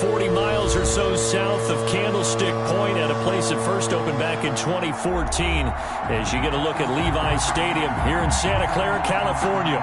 40 miles or so south of Candlestick Point at a place that first opened back in 2014 as you get a look at Levi's Stadium here in Santa Clara, California.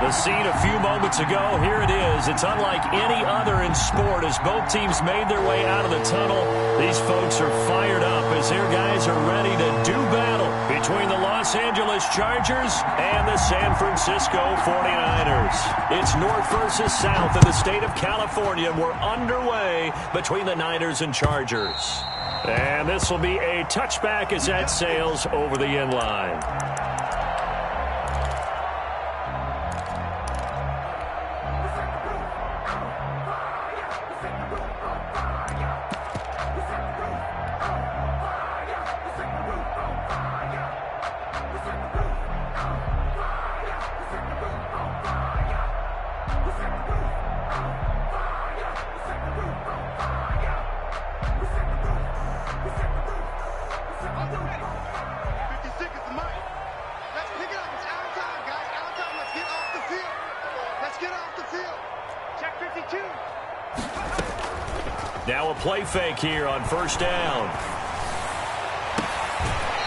The scene a few moments ago, here it is. It's unlike any other in sport as both teams made their way out of the tunnel. These folks are fired up as their guys are ready to do battle between the Los Angeles Chargers and the San Francisco 49ers. It's North versus South in the state of California. We're underway between the Niners and Chargers. And this will be a touchback as that sails over the end line. Now a play fake here on first down.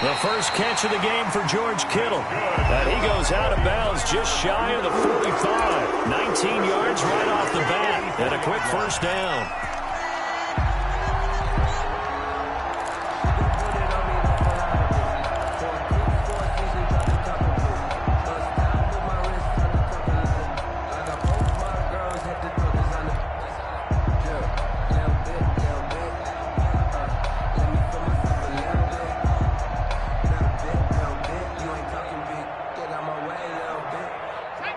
The first catch of the game for George Kittle. And he goes out of bounds just shy of the 45. 19 yards right off the bat. And a quick first down.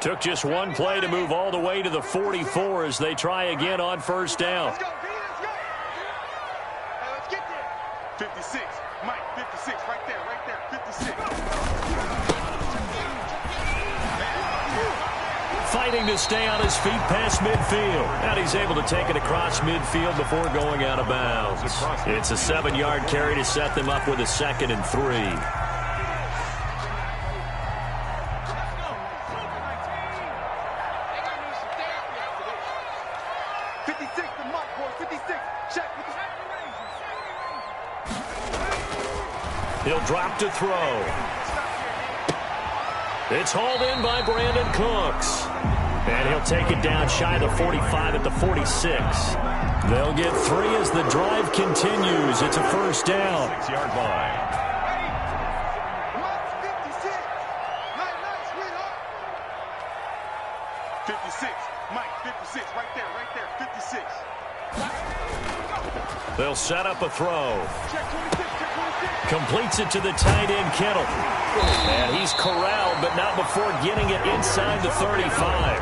Took just one play to move all the way to the 44 as they try again on first down. Let's go, B, let's go. Hey, let's get there. 56, Mike, 56, right there, 56. Fighting to stay on his feet past midfield. And he's able to take it across midfield before going out of bounds. It's a 7-yard carry to set them up with a 2nd and 3. He'll drop to throw. It's hauled in by Brandon Cooks. And he'll take it down shy of the 45 at the 46. They'll get 3 as the drive continues. It's a first down. 6-yard line. 56, Mike, 56, right there, 56. They'll set up a throw. Completes it to the tight end, Kittle. And he's corralled, but not before getting it inside the 35.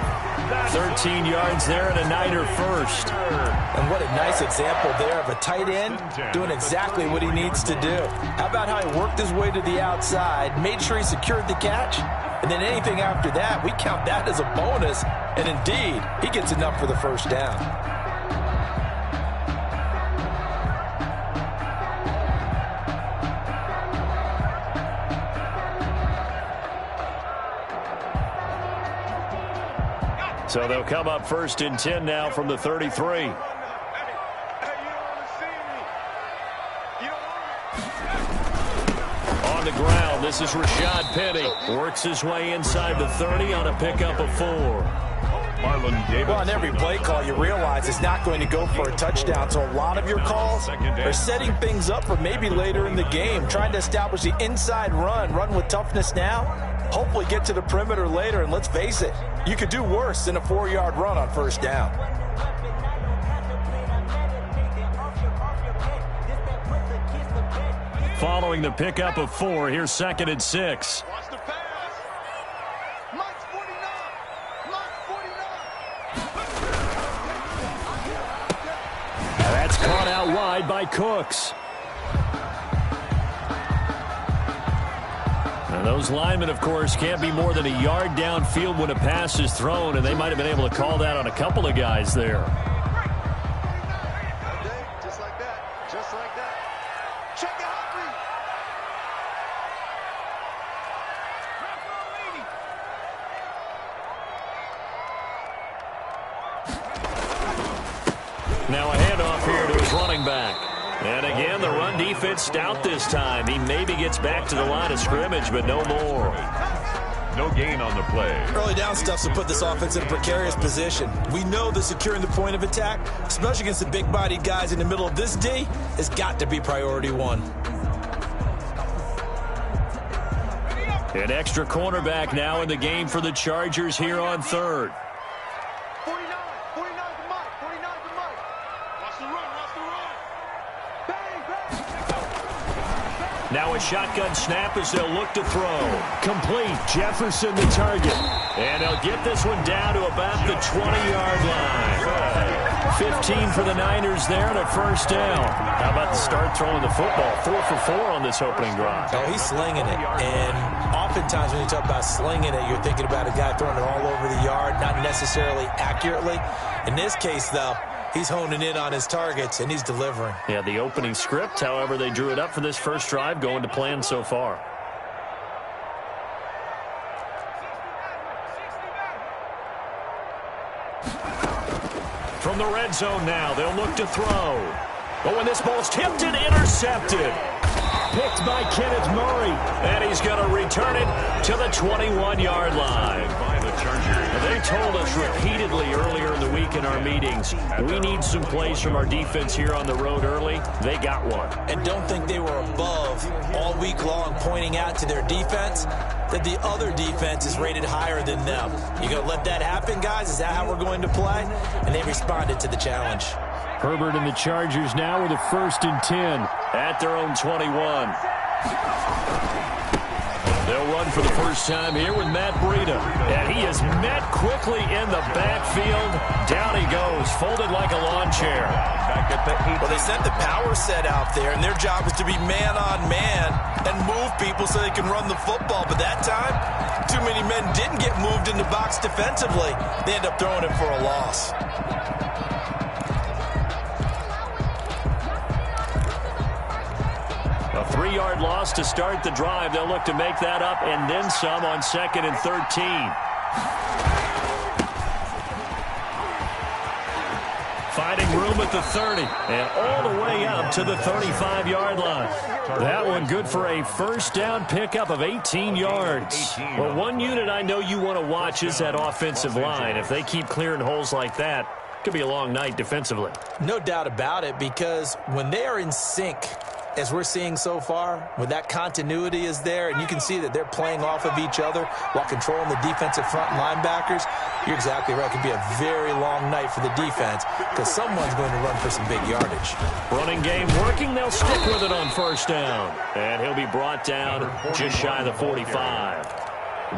13 yards there and a Niner first. And what a nice example there of a tight end doing exactly what he needs to do. How about how he worked his way to the outside, made sure he secured the catch, and then anything after that, we count that as a bonus. And indeed, he gets enough for the first down. So they'll come up 1st and 10 now from the 33. On the ground, this is Rashad Penny. Works his way inside the 30 on a pickup of 4. Well, on every play call, you realize it's not going to go for a touchdown. So a lot of your calls are setting things up for maybe later in the game, trying to establish the inside run with toughness now, hopefully get to the perimeter later. And let's face it, you could do worse than a 4-yard run on first down. Following the pickup of 4, here's 2nd and 6. Watch the pass. Mike's 49. That's caught out wide by Cooks. And those linemen, of course, can't be more than a yard downfield when a pass is thrown, and they might have been able to call that on a couple of guys there. Just like that. Just like that. Check it out. Now a quarterback. And again, the run defense stout this time. He maybe gets back to the line of scrimmage, but no more. No gain on the play. Early down stuff to put this offense in a precarious position. We know that securing the point of attack, especially against the big-bodied guys in the middle of this D, has got to be priority one. An extra cornerback now in the game for the Chargers here on third. 49 to Mike. 49 to Mike. Watch the run. Bang, bang. Now a shotgun snap as they'll look to throw. Complete. Jefferson the target. And they'll get this one down to about the 20-yard line. 15 for the Niners there and a first down. How about the start throwing the football? 4 for 4 on this opening drive. Oh, he's slinging it. And oftentimes when you talk about slinging it, you're thinking about a guy throwing it all over the yard, not necessarily accurately. In this case, though, he's honing in on his targets, and he's delivering. Yeah, the opening script, however, they drew it up for this first drive, going to plan so far. From the red zone now, they'll look to throw. But when this ball's tipped and intercepted. Picked by Kenneth Murray. And he's going to return it to the 21-yard line. By the Chargers. They told us repeatedly earlier in the week in our meetings, we need some plays from our defense here on the road early. They got one. And don't think they were above all week long pointing out to their defense that the other defense is rated higher than them. You going to let that happen, guys? Is that how we're going to play? And they responded to the challenge. Herbert and the Chargers now with a 1st and 10 at their own 21. They'll run for the first time here with Matt Breida. And he is met quickly in the backfield. Down he goes, folded like a lawn chair. Back at the 18. Well, they sent the power set out there, and their job is to be man-on-man and move people so they can run the football. But that time, too many men didn't get moved in the box defensively. They end up throwing it for a loss. A 3-yard loss to start the drive. They'll look to make that up and then some on 2nd and 13. Finding room at the 30 and all the way up to the 35-yard line. That one good for a first down pickup of 18 yards. Well, one unit I know you want to watch is that offensive line. If they keep clearing holes like that, it could be a long night defensively. No doubt about it, because when they are in sync, as we're seeing so far, when that continuity is there, and you can see that they're playing off of each other while controlling the defensive front linebackers, you're exactly right. It could be a very long night for the defense because someone's going to run for some big yardage. Running game working. They'll stick with it on first down. And he'll be brought down just shy of the 45.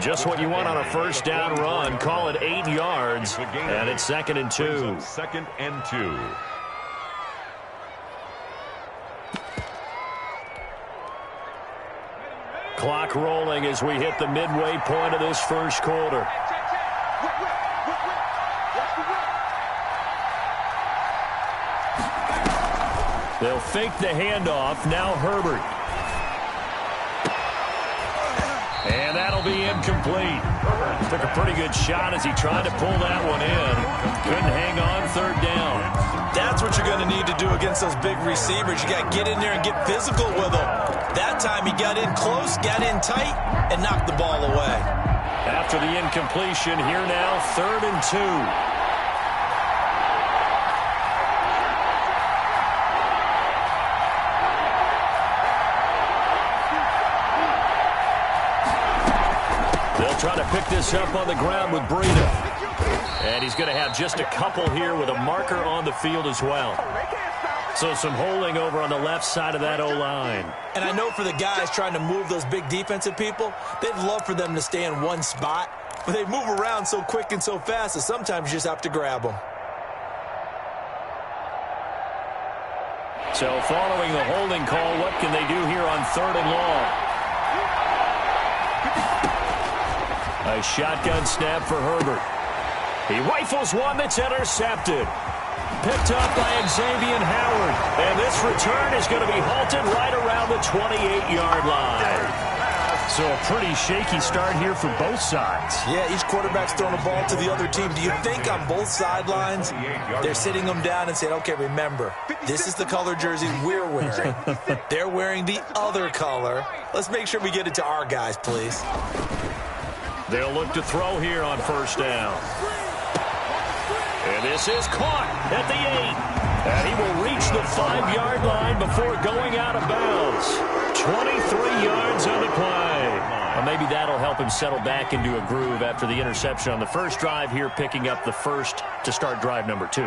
Just what you want on a first down run. Call it 8 yards. And it's 2nd and 2. 2nd and 2. Clock rolling as we hit the midway point of this first quarter. They'll fake the handoff. Now Herbert. And that'll be incomplete. Took a pretty good shot as he tried to pull that one in. Couldn't hang on 3rd down. That's what you're going to need to do against those big receivers. You got to get in there and get physical with them. That time he got in close, got in tight, and knocked the ball away. After the incompletion, here now, 3rd and 2. They'll try to pick this up on the ground with Breida. And he's going to have just a couple here with a marker on the field as well. So some holding over on the left side of that O-line. And I know for the guys trying to move those big defensive people, they'd love for them to stay in one spot. But they move around so quick and so fast that sometimes you just have to grab them. So following the holding call, what can they do here on 3rd and long? A shotgun snap for Herbert. He rifles one that's intercepted. Picked up by Xavier Howard. And this return is going to be halted right around the 28-yard line. So a pretty shaky start here for both sides. Yeah, each quarterback's throwing a ball to the other team. Do you think on both sidelines they're sitting them down and saying, okay, remember, this is the color jersey we're wearing. They're wearing the other color. Let's make sure we get it to our guys, please. They'll look to throw here on first down. And this is caught at the 8. And he will reach the 5-yard line before going out of bounds. 23 yards on the play. Well, maybe that'll help him settle back into a groove after the interception on the first drive here, picking up the first to start drive number 2.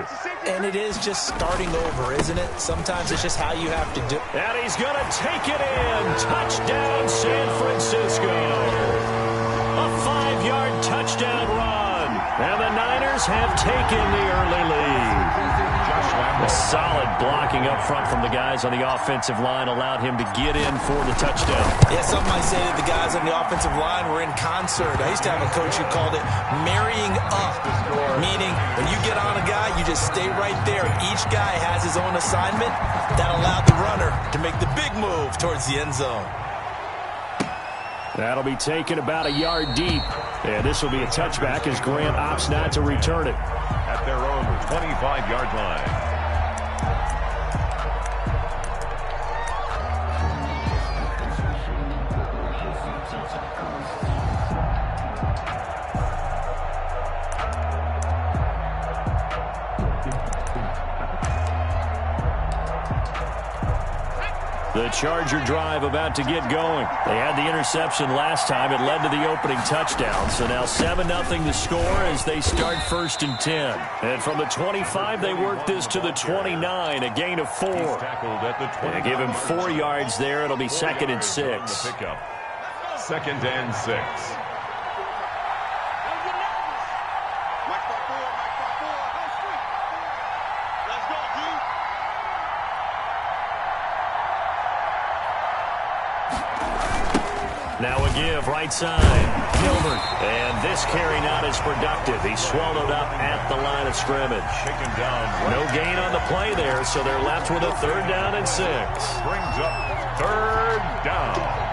And it is just starting over, isn't it? Sometimes it's just how you have to do it. And he's going to take it in. Touchdown, San Francisco. A 5-yard touchdown run. And the Niners have taken the early lead. A solid blocking up front from the guys on the offensive line allowed him to get in for the touchdown. Yeah, some might say that the guys on the offensive line were in concert. I used to have a coach who called it marrying up, meaning when you get on a guy, you just stay right there. Each guy has his own assignment that allowed the runner to make the big move towards the end zone. That'll be taken about a yard deep. And this will be a touchback as Grant opts not to return it. At their own 25-yard line. The Charger drive about to get going. They had the interception last time. It led to the opening touchdown. So now 7-0 the score as they start 1st and 10. And from the 25, they work this to the 29, a gain of 4. They give him 4 yards there. It'll be 2nd and 6. 2nd and 6. Now a give, right side, Gilbert. And this carry not as productive. He's swallowed up at the line of scrimmage. No gain on the play there, so they're left with a 3rd down and 6. Brings up 3rd down.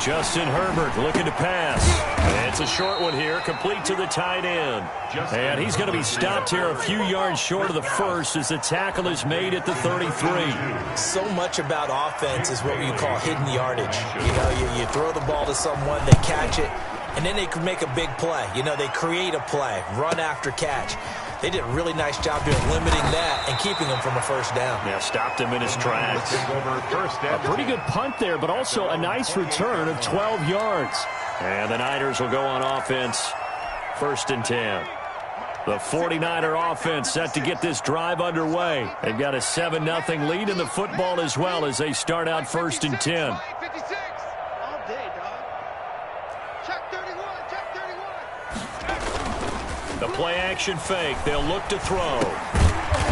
Justin Herbert looking to pass. It's a short one here, complete to the tight end. And he's going to be stopped here a few yards short of the first as the tackle is made at the 33. So much about offense is what you call hidden yardage. You know, you throw the ball to someone, they catch it, and then they can make a big play. You know, they create a play, run after catch. They did a really nice job doing limiting that and keeping him from a 1st down. Yeah, stopped him in his tracks. A pretty good punt there, but also a nice return of 12 yards. And the Niners will go on offense, 1st and 10. The 49er offense set to get this drive underway. They've got a 7-0 lead in the football as well as they start out 1st and 10. The play-action fake. They'll look to throw.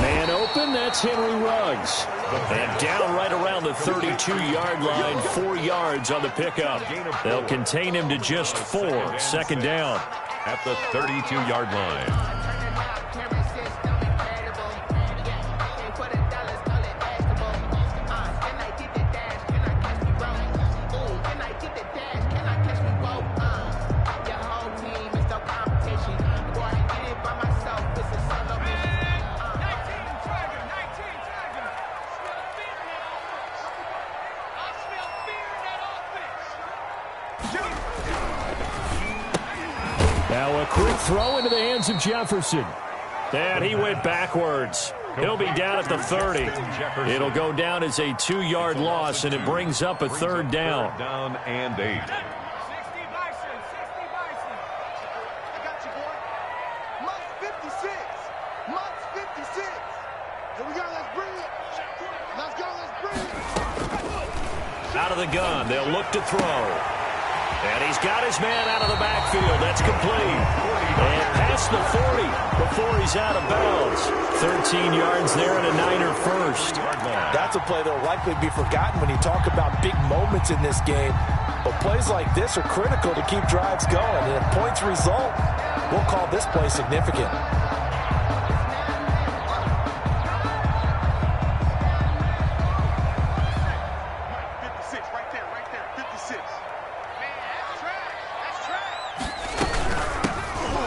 Man open, that's Henry Ruggs. And down right around the 32-yard line, 4 yards on the pickup. They'll contain him to just 4. 2nd down. At the 32-yard line. Now a quick throw into the hands of Jefferson. And he went backwards. He'll be down at the 30. It'll go down as a 2-yard loss, and it brings up a 3rd down. Down and 8. Out of the gun, they'll look to throw. And he's got his man out of the backfield. That's complete. And past the 40 before he's out of bounds. 13 yards there and a Niner first. That's a play that will likely be forgotten when you talk about big moments in this game. But plays like this are critical to keep drives going. And if points result, we'll call this play significant.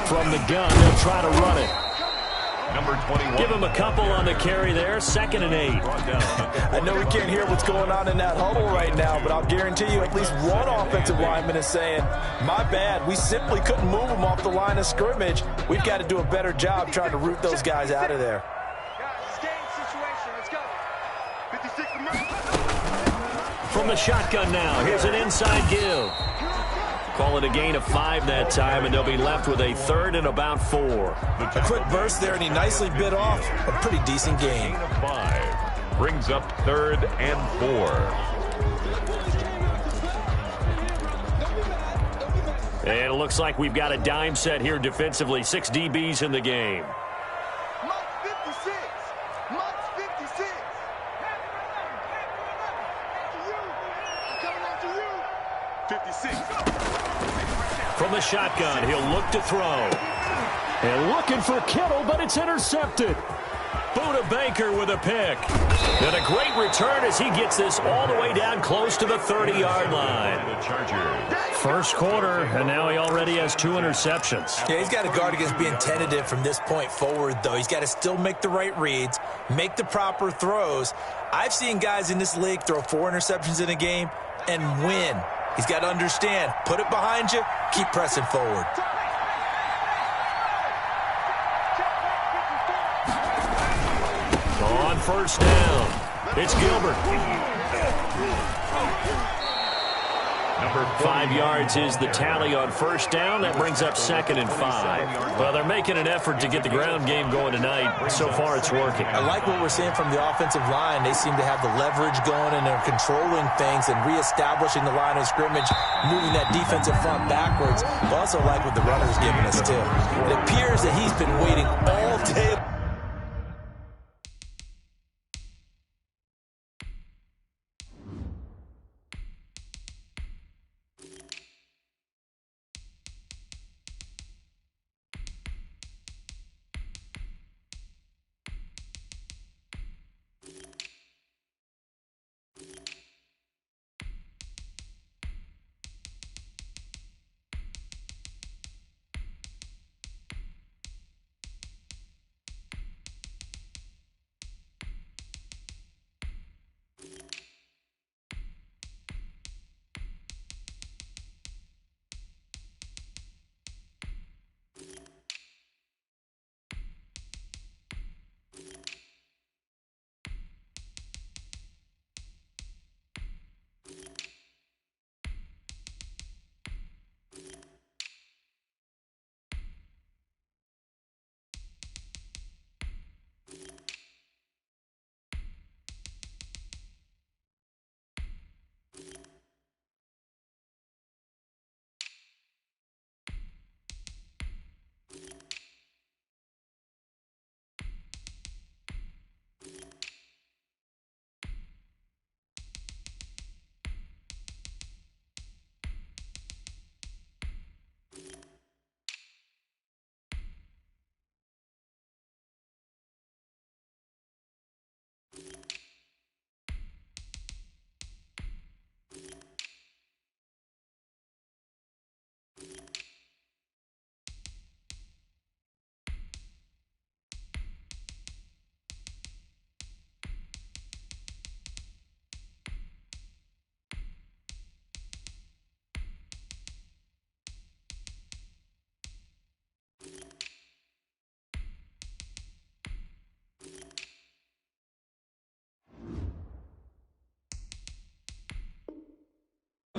From the gun, they'll try to run it. Number 21. Give him a couple on the carry there. 2nd and 8. I know we can't hear what's going on in that huddle right now, but I'll guarantee you at least one offensive lineman is saying, my bad, we simply couldn't move them off the line of scrimmage. We've got to do a better job trying to root those guys out of there. From the shotgun now, here's an inside give. Call it a gain of 5 that time, and they'll be left with a 3rd and about 4. A quick burst there, and he nicely bit off a pretty decent gain. Gain of 5 brings up 3rd and 4. And it looks like we've got a dime set here defensively. 6 DBs in the game. Mark 56. Mark 56. I'm coming after you. 56. From the shotgun, he'll look to throw. And looking for Kittle, but it's intercepted. Buda Baker with a pick. And a great return as he gets this all the way down close to the 30-yard line. The Chargers. First quarter, and now he already has 2 interceptions. Yeah, he's got to guard against being tentative from this point forward, though. He's got to still make the right reads, make the proper throws. I've seen guys in this league throw 4 interceptions in a game and win. He's got to understand, put it behind you, keep pressing forward. On first down, it's Gilbert. Number 5 yards is the tally on first down. That brings up 2nd and 5. Well, they're making an effort to get the ground game going tonight. So far, it's working. I like what we're seeing from the offensive line. They seem to have the leverage going, and they're controlling things and reestablishing the line of scrimmage, moving that defensive front backwards. But also like what the runner's giving us, too. It appears that he's been waiting all day.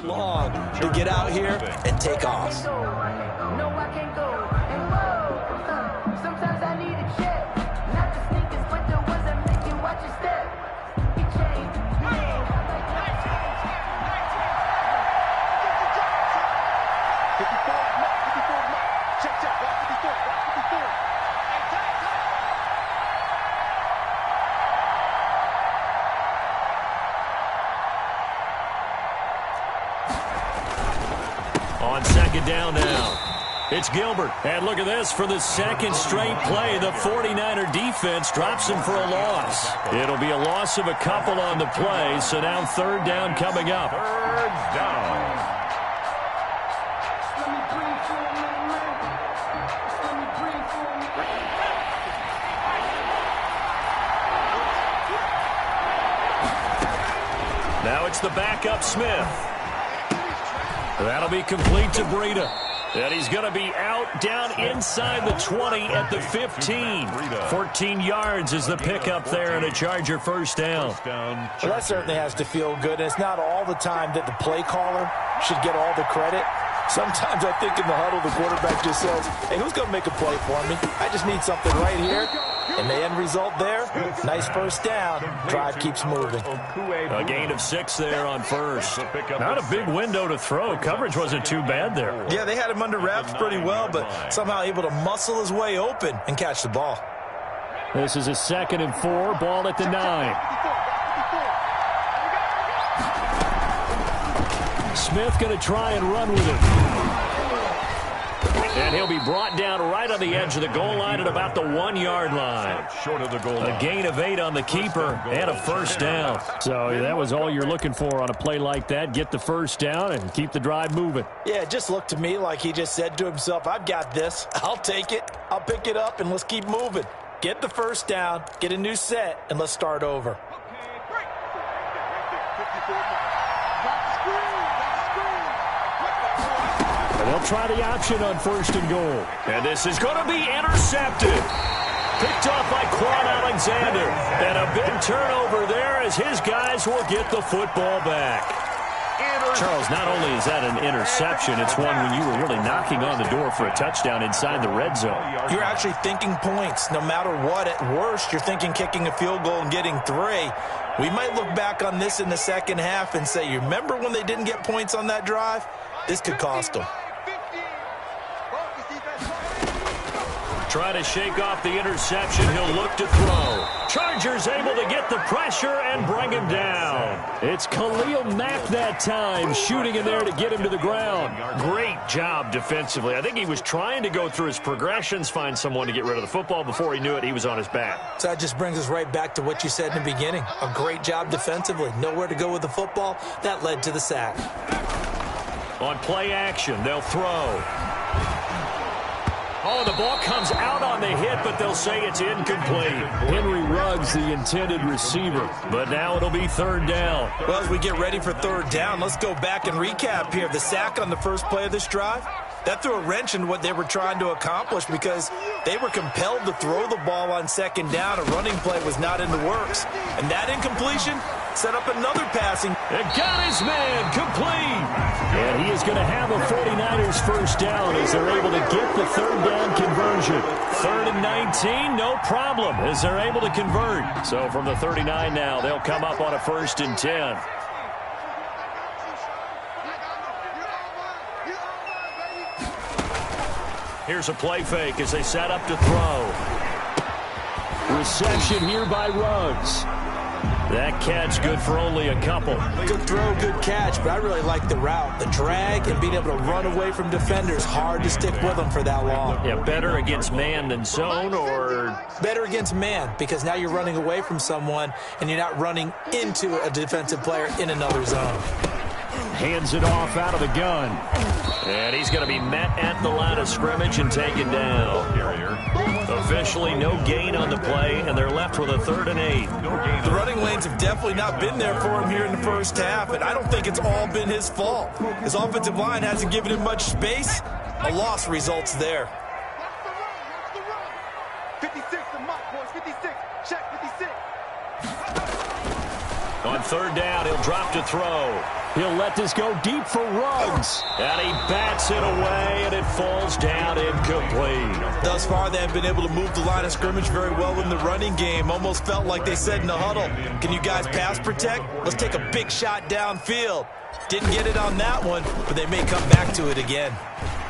Long to get out here and take off. No, I can't go. And whoa, sometimes I need a check. Not the sneakers, but the ones that make you watch your step. You change. On second down now. It's Gilbert. And look at this. For the second straight play, the 49er defense drops him for a loss. It'll be a loss of a couple on the play, so now third down coming up. Third down. Now it's the backup Smith. That'll be complete to Breida. And he's going to be out down inside the 20 at the 15. 14 yards is the pickup there and a Charger first down. Well, that certainly has to feel good. And it's not all the time that the play caller should get all the credit. Sometimes I think in the huddle the quarterback just says, hey, who's going to make a play for me? I just need something right here. And the end result there, nice first down. Drive keeps moving. A gain of 6 there on first. Not a big window to throw. Coverage wasn't too bad there. Yeah, they had him under wraps pretty well, but somehow able to muscle his way open and catch the ball. This is a 2nd and 4. Ball at the 9. Smith going to try and run with it. And he'll be brought down right on the edge of the goal line at about the 1-yard line. Short of the goal line. A gain of 8 on the keeper and a first down. So that was all you're looking for on a play like that. Get the first down and keep the drive moving. Yeah, it just looked to me like he just said to himself, I've got this. I'll take it. I'll pick it up, and let's keep moving. Get the first down, get a new set, and let's start over. They'll try the option on 1st and goal. And this is going to be intercepted. Picked off by Quan Alexander. And a big turnover there as his guys will get the football back. Charles, not only is that an interception, it's one when you were really knocking on the door for a touchdown inside the red zone. You're actually thinking points. No matter what, at worst, you're thinking kicking a field goal and getting 3. We might look back on this in the second half and say, you remember when they didn't get points on that drive? This could cost them. Try to shake off the interception. He'll look to throw. Chargers able to get the pressure and bring him down. It's Khalil Mack that time, shooting in there to get him to the ground. Great job defensively. I think he was trying to go through his progressions, find someone to get rid of the football. Before he knew it, he was on his back. So that just brings us right back to what you said in the beginning. A great job defensively. Nowhere to go with the football. That led to the sack. On play action, they'll throw. Oh, the ball comes out on the hit, but they'll say it's incomplete. Henry Ruggs, the intended receiver. But now it'll be 3rd down. Well, as we get ready for 3rd down, let's go back and recap here. The sack on the first play of this drive, that threw a wrench into what they were trying to accomplish because they were compelled to throw the ball on 2nd down. A running play was not in the works. And that incompletion set up another passing. It got his man complete. And he is going to have a 49ers first down as they're able to get the 3rd down conversion. 3rd and 19, no problem as they're able to convert. So from the 39 now, they'll come up on a 1st and 10. Here's a play fake as they set up to throw. Reception here by Ruggs. That catch good for only a couple. Good throw, good catch, but I really like the route. The drag and being able to run away from defenders. Hard to stick with them for that long. Yeah, better against man than zone, or? Better against man, because now you're running away from someone and you're not running into a defensive player in another zone. Hands it off out of the gun. And he's going to be met at the line of scrimmage and taken down. Officially no gain on the play, and they're left with a 3rd and 8. The running lanes have definitely not been there for him here in the first half, and I don't think it's all been his fault. His offensive line hasn't given him much space. A loss results there. 56, the mock boys, 56. Check 56. On 3rd down, he'll drop to throw. He'll let this go deep for Ruggs. And he bats it away, and it falls down incomplete. Thus far, they have been able to move the line of scrimmage very well in the running game. Almost felt like they said in the huddle, can you guys pass protect? Let's take a big shot downfield. Didn't get it on that one, but they may come back to it again.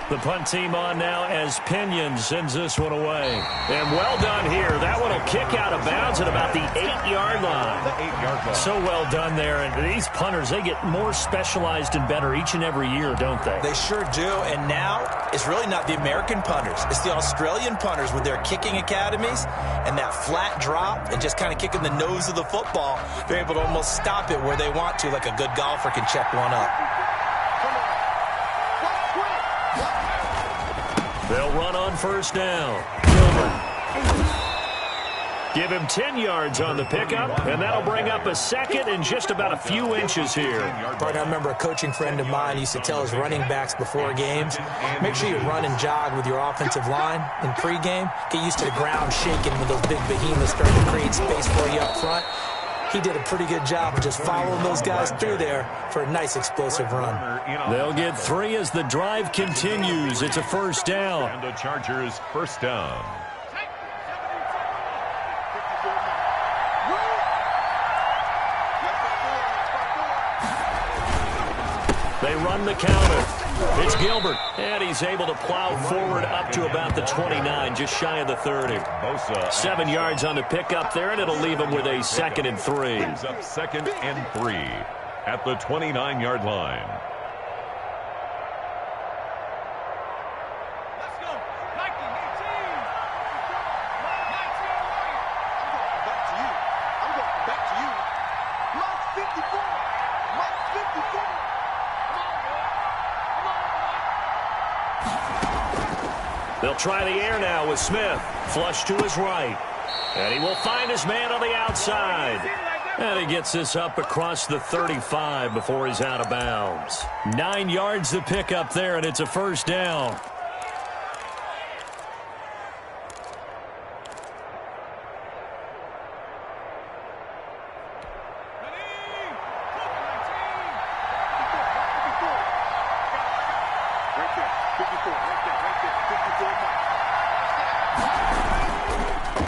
The punt team on now as Pinion sends this one away. And well done here. That one will kick out of bounds at about the 8-yard line. The 8-yard line. So well done there. And these punters, they get more specialized and better each and every year, don't they? They sure do. And now it's really not the American punters. It's the Australian punters with their kicking academies and that flat drop and just kind of kicking the nose of the football. They're able to almost stop it where they want to, like a good golfer can check one up. They'll run on first down. Gilbert. Give him 10 yards on the pickup, and that'll bring up a second and just about a few inches here. Right, I remember a coaching friend of mine used to tell his running backs before games, make sure you run and jog with your offensive line in pregame. Get used to the ground shaking when those big behemoths start to create space for you up front. He did a pretty good job of just following those guys through there for a nice explosive run. They'll get 3 as the drive continues. It's a first down. And the Chargers first down. They run the counter. It's Gilbert, and he's able to plow forward up to about the 29, just shy of the 30. Bosa 7 yards on the pickup there, and it'll leave him with a 2nd and 3. brings up 2nd and 3 at the 29-yard line. They'll try the air now with Smith. Flush to his right. And he will find his man on the outside. And he gets this up across the 35 before he's out of bounds. 9 yards to pick up there, and it's a first down.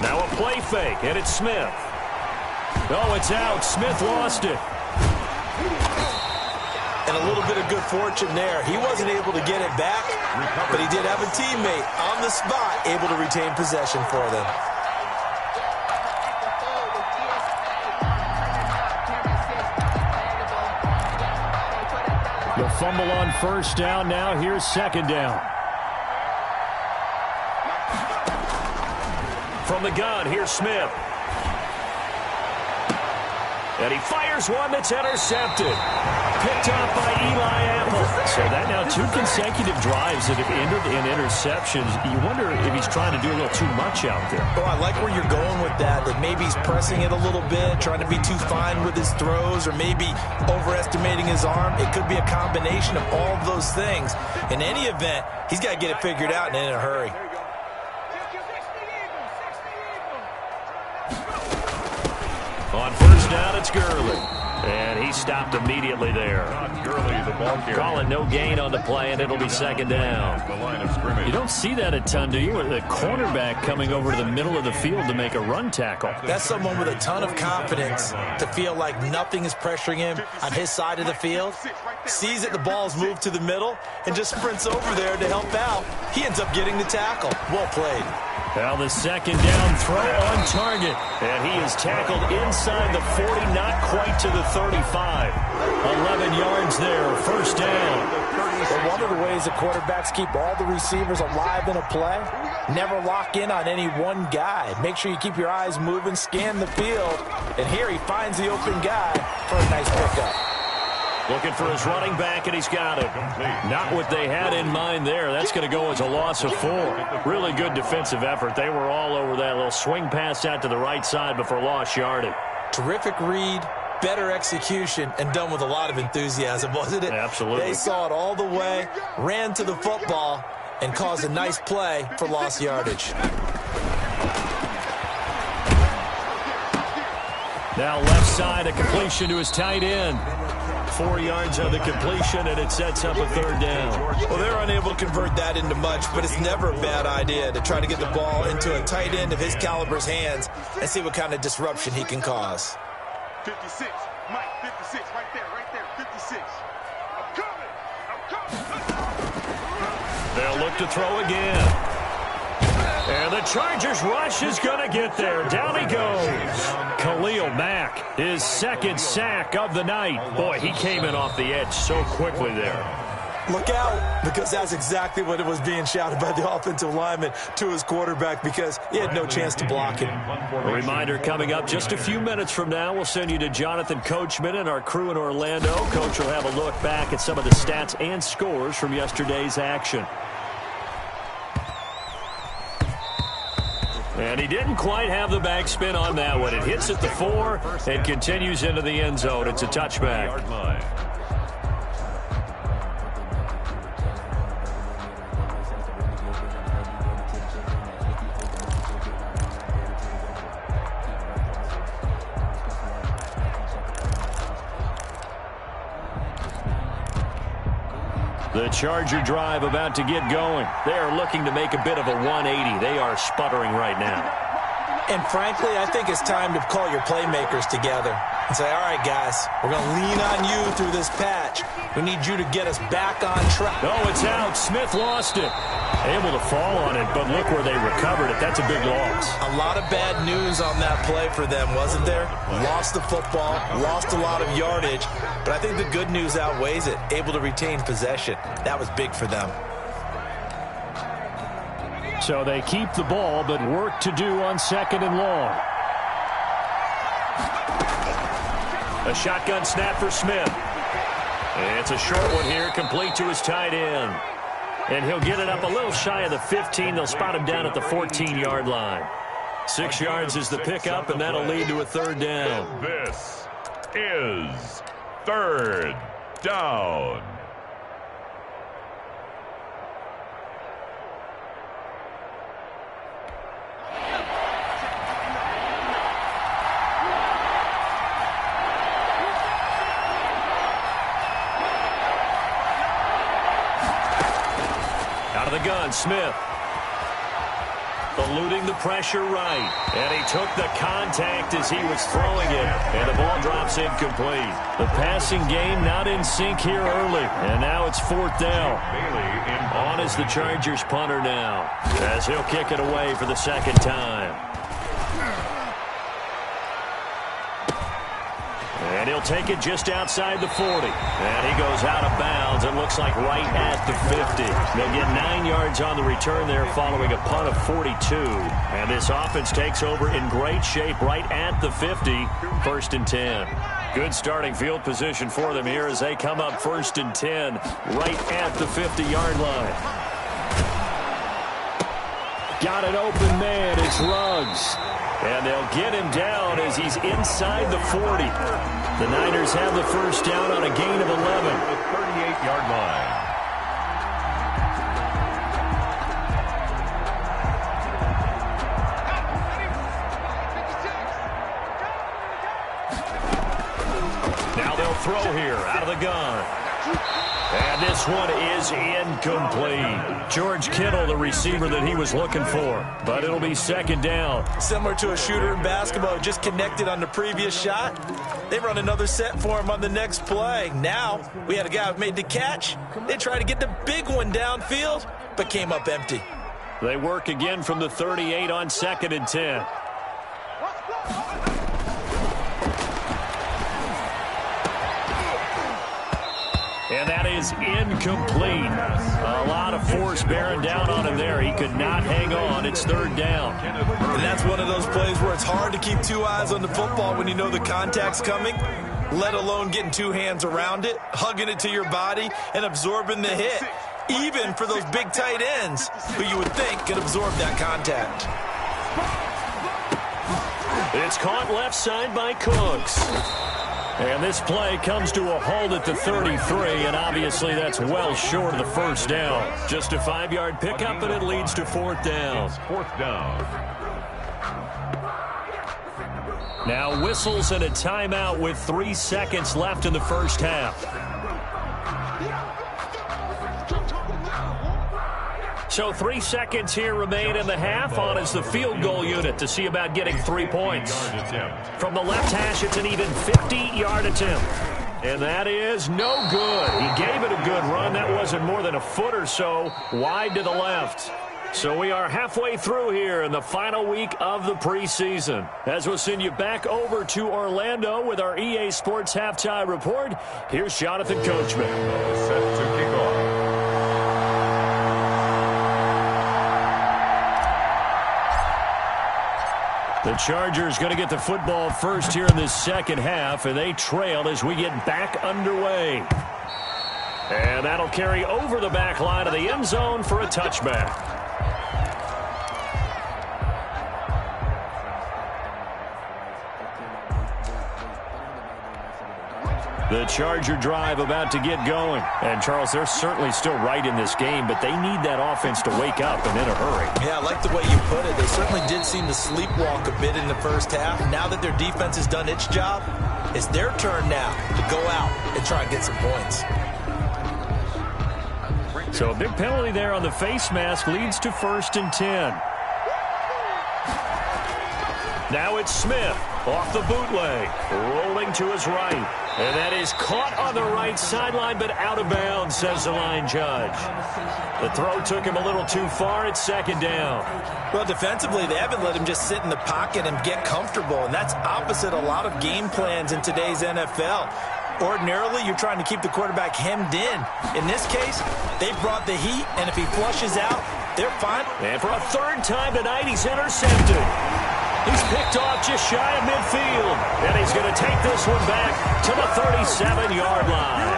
Now a play fake, and it's Smith. Oh, it's out. Smith lost it. And a little bit of good fortune there. He wasn't able to get it back, but he did have a teammate on the spot able to retain possession for them. The fumble on first down. Now here's second down. From the gun, here's Smith. And he fires one that's intercepted. Picked off by Eli Apple. So that now 2 consecutive drives that have ended in interceptions. You wonder if he's trying to do a little too much out there. Oh, I like where you're going with that maybe he's pressing it a little bit, trying to be too fine with his throws, or maybe overestimating his arm. It could be a combination of all of those things. In any event, he's got to get it figured out and in a hurry. On first down, it's Gurley. And he stopped immediately there. Todd Gurley, the ball carrier. Calling no gain on the play, and it'll be second down. The line of scrimmage. You don't see that a ton, do you? The cornerback coming over to the middle of the field to make a run tackle. That's someone with a ton of confidence to feel like nothing is pressuring him on his side of the field. Sees that the ball's moved to the middle and just sprints over there to help out. He ends up getting the tackle. Well played. Now the second down throw on target. And he is tackled inside the 40, not quite to the 35. 11 yards there, first down. But one of the ways the quarterbacks keep all the receivers alive in a play, never lock in on any one guy. Make sure you keep your eyes moving, scan the field. And here he finds the open guy for a nice pickup. Looking for his running back, and he's got it. Not what they had in mind there. That's going to go as a loss of 4. Really good defensive effort. They were all over that little swing pass out to the right side before lost yardage. Terrific read, better execution, and done with a lot of enthusiasm, wasn't it? Absolutely. They saw it all the way, ran to the football, and caused a nice play for lost yardage. Now left side, a completion to his tight end. 4 yards on the completion, and it sets up a third down. Well, they're unable to convert that into much, but it's never a bad idea to try to get the ball into a tight end of his caliber's hands and see what kind of disruption he can cause. 56, Mike, 56, right there, 56. I'm coming. They'll look to throw again. And the Chargers rush is going to get there. Down he goes. Khalil Mack, his second sack of the night. Boy, he came in off the edge so quickly there. Look out, because that's exactly what it was being shouted by the offensive lineman to his quarterback, because he had no chance to block him. A reminder coming up just a few minutes from now. We'll send you to Jonathan Coachman and our crew in Orlando. Coach will have a look back at some of the stats and scores from yesterday's action. And he didn't quite have the backspin on that one. It hits at the 4 and continues into the end zone. It's a touchback. The Charger drive about to get going. They are looking to make a bit of a 180. They are sputtering right now. And frankly, I think it's time to call your playmakers together and say, all right, guys, we're going to lean on you through this patch. We need you to get us back on track. Oh, it's out. Smith lost it. Able to fall on it, but look where they recovered it. That's a big loss. A lot of bad news on that play for them, wasn't there? Lost the football, lost a lot of yardage, but I think the good news outweighs it. Able to retain possession. That was big for them. So they keep the ball, but work to do on 2nd and long. A shotgun snap for Smith. It's a short one here, complete to his tight end. And he'll get it up a little shy of the 15. They'll spot him down at the 14-yard line. 6 yards is the pickup, and that'll lead to a 3rd down. This is 3rd down. The gun, Smith. Eluding the pressure right. And he took the contact as he was throwing it. And the ball drops incomplete. The passing game not in sync here early. And now it's 4th down. On is the Chargers punter now, as he'll kick it away for the 2nd time. And he'll take it just outside the 40. And he goes out of bounds. It looks like right at the 50. They'll get 9 yards on the return there following a punt of 42. And this offense takes over in great shape right at the 50. 1st and 10. Good starting field position for them here as they come up 1st and 10 right at the 50-yard line. Got an open man. It's Ruggs. And they'll get him down as he's inside the 40. The Niners have the 1st down on a gain of 11. 38-yard line. Now they'll throw here out of the gun. And this one is incomplete. George Kittle, the receiver that he was looking for. But it'll be 2nd down. Similar to a shooter in basketball, just connected on the previous shot. They run another set for him on the next play. Now, we had a guy who made the catch. They tried to get the big one downfield, but came up empty. They work again from the 38 on 2nd and 10. And that is incomplete. A lot of force bearing down on him there. He could not hang on. It's 3rd down. And that's one of those plays where it's hard to keep 2 eyes on the football when you know the contact's coming, let alone getting 2 hands around it, hugging it to your body, and absorbing the hit, even for those big tight ends who you would think could absorb that contact. It's caught left side by Cooks. And this play comes to a halt at the 33, and obviously that's well short of the 1st down. Just a 5-yard pickup, and it leads to 4th down. 4th down. Now whistles and a timeout with 3 seconds left in the 1st half. So 3 seconds here remain in the half. On is the field goal unit to see about getting 3 points. From the left hash, it's an even 50-yard attempt. And that is no good. He gave it a good run. That wasn't wasn't more than a foot or so wide to the left. So we are halfway through here in the final week of the preseason. As we'll send you back over to Orlando with our EA Sports Halftime Report, here's Jonathan Coachman. Set to kick off. The Chargers going to get the football first here in this second half, and they trail as we get back underway. And that'll carry over the back line of the end zone for a touchback. The Charger drive about to get going. And, Charles, they're certainly still right in this game, but they need that offense to wake up and in a hurry. Yeah, I like the way you put it. They certainly did seem to sleepwalk a bit in the first half. Now that their defense has done its job, it's their turn now to go out and try and get some points. So a big penalty there on the face mask leads to 1st and 10. Now it's Smith off the bootleg, rolling to his right. And that is caught on the right sideline, but out of bounds, says the line judge. The throw took him a little too far. It's 2nd down. Well, defensively, they haven't let him just sit in the pocket and get comfortable, and that's opposite a lot of game plans in today's NFL. Ordinarily, you're trying to keep the quarterback hemmed in. In this case, they brought the heat, and if he flushes out, they're fine. And for a 3rd time tonight, he's intercepted. He's picked off just shy of midfield. And he's going to take this one back to the 37-yard line.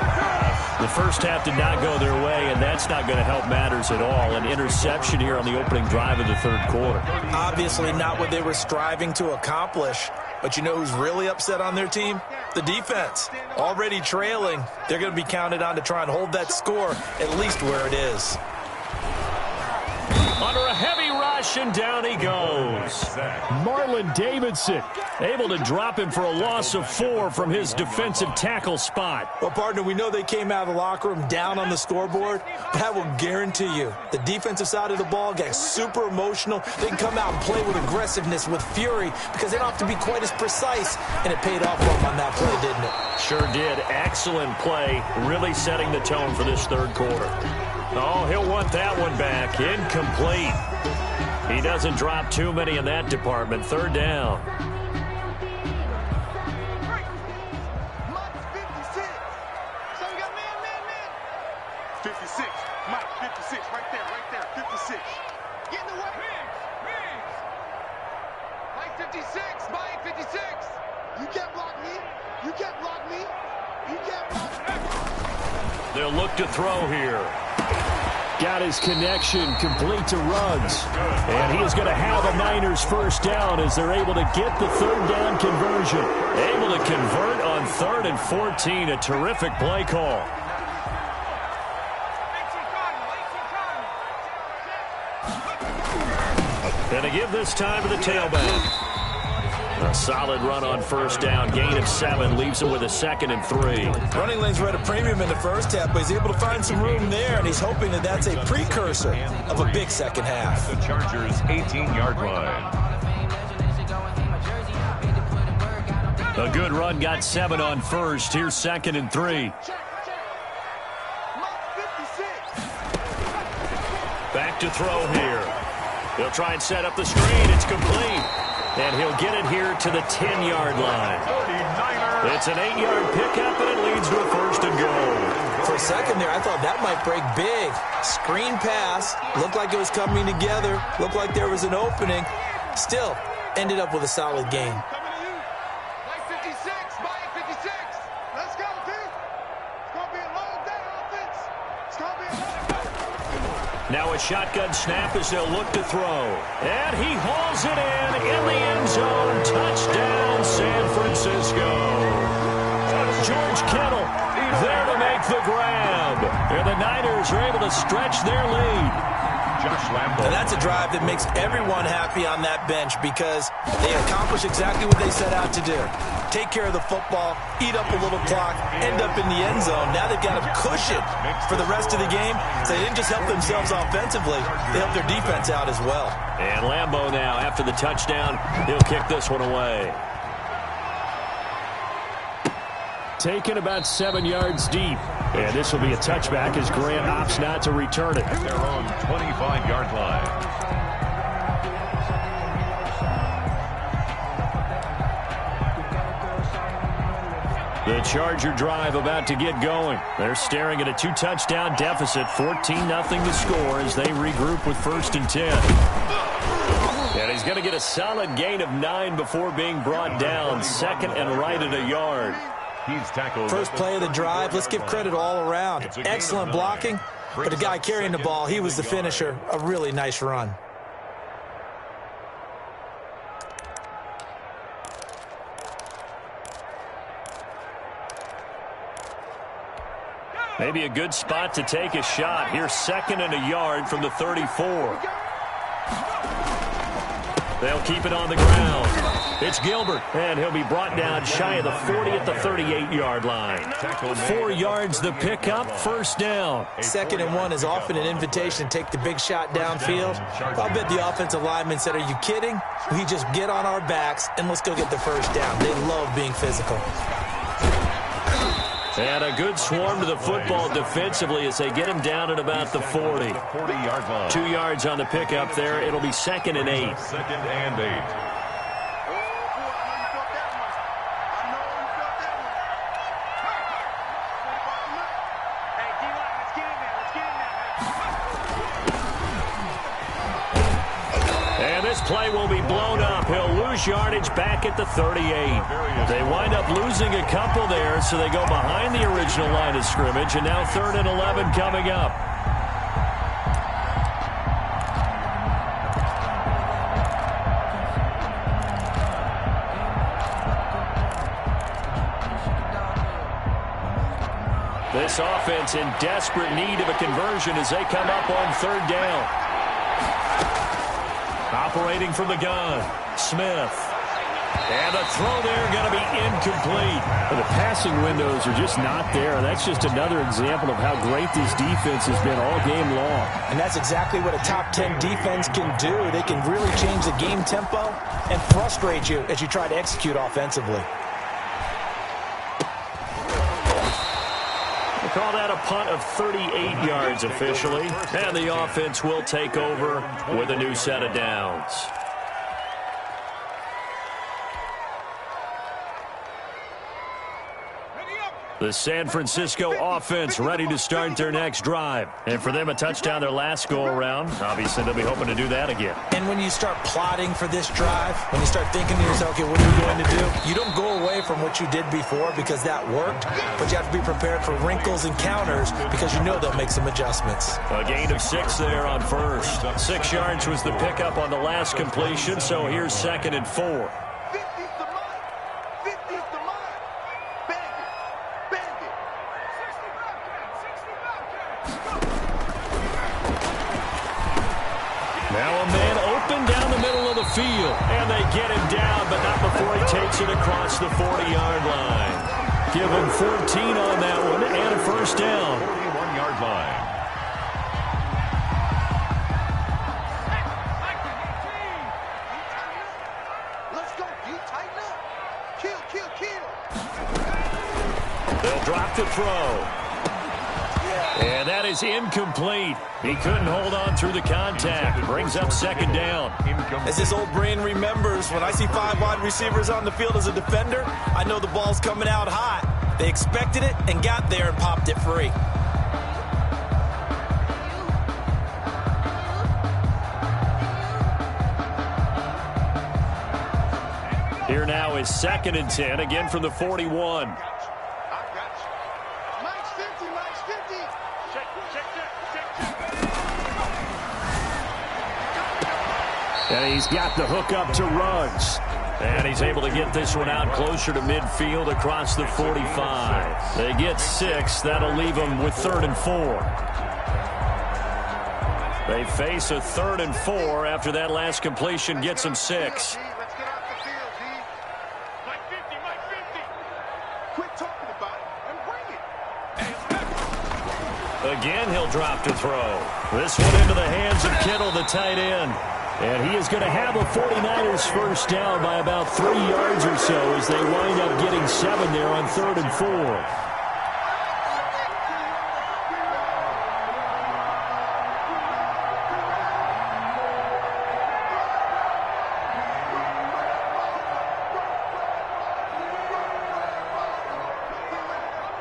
The first half did not go their way, and that's not going to help matters at all. An interception here on the opening drive of the 3rd quarter. Obviously not what they were striving to accomplish. But you know who's really upset on their team? The defense. Already trailing. They're going to be counted on to try and hold that score at least where it is. Under a heavy rush, and down he goes. Marlon Davidson able to drop him for a loss of 4 from his defensive tackle spot. Well, partner, we know they came out of the locker room down on the scoreboard, but I will guarantee you the defensive side of the ball got super emotional. They can come out and play with aggressiveness, with fury, because they don't have to be quite as precise, and it paid off for them on that play, didn't it? Sure did. Excellent play, really setting the tone for this 3rd quarter. Oh, he'll want that one back. Incomplete. He doesn't drop too many in that department. 3rd down. Mike 56. So we got man. 56. Mike 56. Right there. 56. Get in the way. Mike 56. Mike 56. You can't block me. You can't block me. You can't block me. They'll look to throw here. Got his connection complete to Ruggs. And he is going to have a Niners 1st down as they're able to get the 3rd down conversion. Able to convert on 3rd and 14. A terrific play call. And to give this time to the tailback. A solid run on 1st down. Gain of 7 leaves him with a 2nd and 3. Running lanes were at a premium in the first half, but he's able to find some room there, and he's hoping that that's a precursor of a big second half. The Chargers' 18-yard line. A good run, got 7 on 1st. Here's 2nd and 3. Back to throw here. He'll try and set up the screen. It's complete. And he'll get it here to the 10-yard line. It's an 8-yard pickup, and it leads to a 1st and goal. For a second there, I thought that might break big. Screen pass. Looked like it was coming together. Looked like there was an opening. Still, ended up with a solid gain. Coming to you. Mike 56. Mike 56. Let's go, P. It's going to be a long day, offense. It's going to be a long day. Now a shotgun snap as they'll look to throw. And he hauls it in the end zone. Touchdown, San Francisco. George Kittle there to make the grab. And the Niners are able to stretch their lead. Josh Lambo. And that's a drive that makes everyone happy on that bench because they accomplish exactly what they set out to do. Take care of the football, eat up a little clock, end up in the end zone. Now they've got a cushion for the rest of the game. So they didn't just help themselves offensively, they helped their defense out as well. And Lambo now, after the touchdown, he'll kick this one away. taken about 7 yards deep. And this will be a touchback as Grant opts not to return it. At their own 25-yard line. The Charger drive about to get going. They're staring at a 2-touchdown deficit, 14-0 to score as they regroup with 1st and 10. And he's going to get a solid gain of 9 before being brought down. 2nd and right at a yard. He's tackled. First play of the drive, let's give credit all around. Excellent blocking, but the guy carrying the ball, he was the finisher. A really nice run. Maybe a good spot to take a shot. Here's 2nd and a yard from the 34. They'll keep it on the ground. It's Gilbert, and he'll be brought down shy of the 40 at the 38-yard line. 4 yards the pickup, 1st down. 2nd and 1 is often an invitation to take the big shot downfield. I'll bet the offensive lineman said, are you kidding? We just get on our backs, and let's go get the 1st down. They love being physical. And a good swarm to the football defensively as they get him down at about the 40. 40-yard line. 2 yards on the pickup there. It'll be 2nd and 8. 2nd and 8. This play will be blown up. He'll lose yardage back at the 38. They wind up losing a couple there, so they go behind the original line of scrimmage, and now 3rd and 11 coming up. This offense in desperate need of a conversion as they come up on 3rd down. Operating from the gun, Smith. And a throw there going to be incomplete. But the passing windows are just not there. That's just another example of how great this defense has been all game long. And that's exactly what a top 10 defense can do. They can really change the game tempo and frustrate you as you try to execute offensively. Call that a punt of 38 yards officially. And the offense will take over with a new set of downs. The San Francisco offense ready to start their next drive. And for them, a touchdown their last go-around. Obviously, they'll be hoping to do that again. And when you start plotting for this drive, when you start thinking to yourself, okay, what are we going to do? You don't go away from what you did before because that worked, but you have to be prepared for wrinkles and counters because you know they'll make some adjustments. A gain of 6 there on 1st. 6 yards was the pickup on the last completion, so here's 2nd and 4. Now a man open down the middle of the field, and they get him down, but not before he takes it across the 40-yard line. Give him 14 on that one, and a 1st down. 41-yard line. Let's go, D. Tighten up. Kill. They'll drop the throw. And that is incomplete. He couldn't hold on through the contact. Brings up 2nd down. As this old brain remembers, when I see 5 wide receivers on the field as a defender, I know the ball's coming out hot. They expected it and got there and popped it free. Here now is 2nd and 10, again from the 41. And he's got the hook up to Ruggs. And he's able to get this one out closer to midfield across the 45. They get 6. That'll leave them with 3rd and 4. They face a 3rd and 4 after that last completion gets them 6. Let's get off the field, D. Mike 50, Mike 50. Quit talking about it and bring it. Again, he'll drop to throw. This one into the hands of Kittle, the tight end. And he is going to have a 49ers first down by about 3 yards or so as they wind up getting 7 there on 3rd and 4.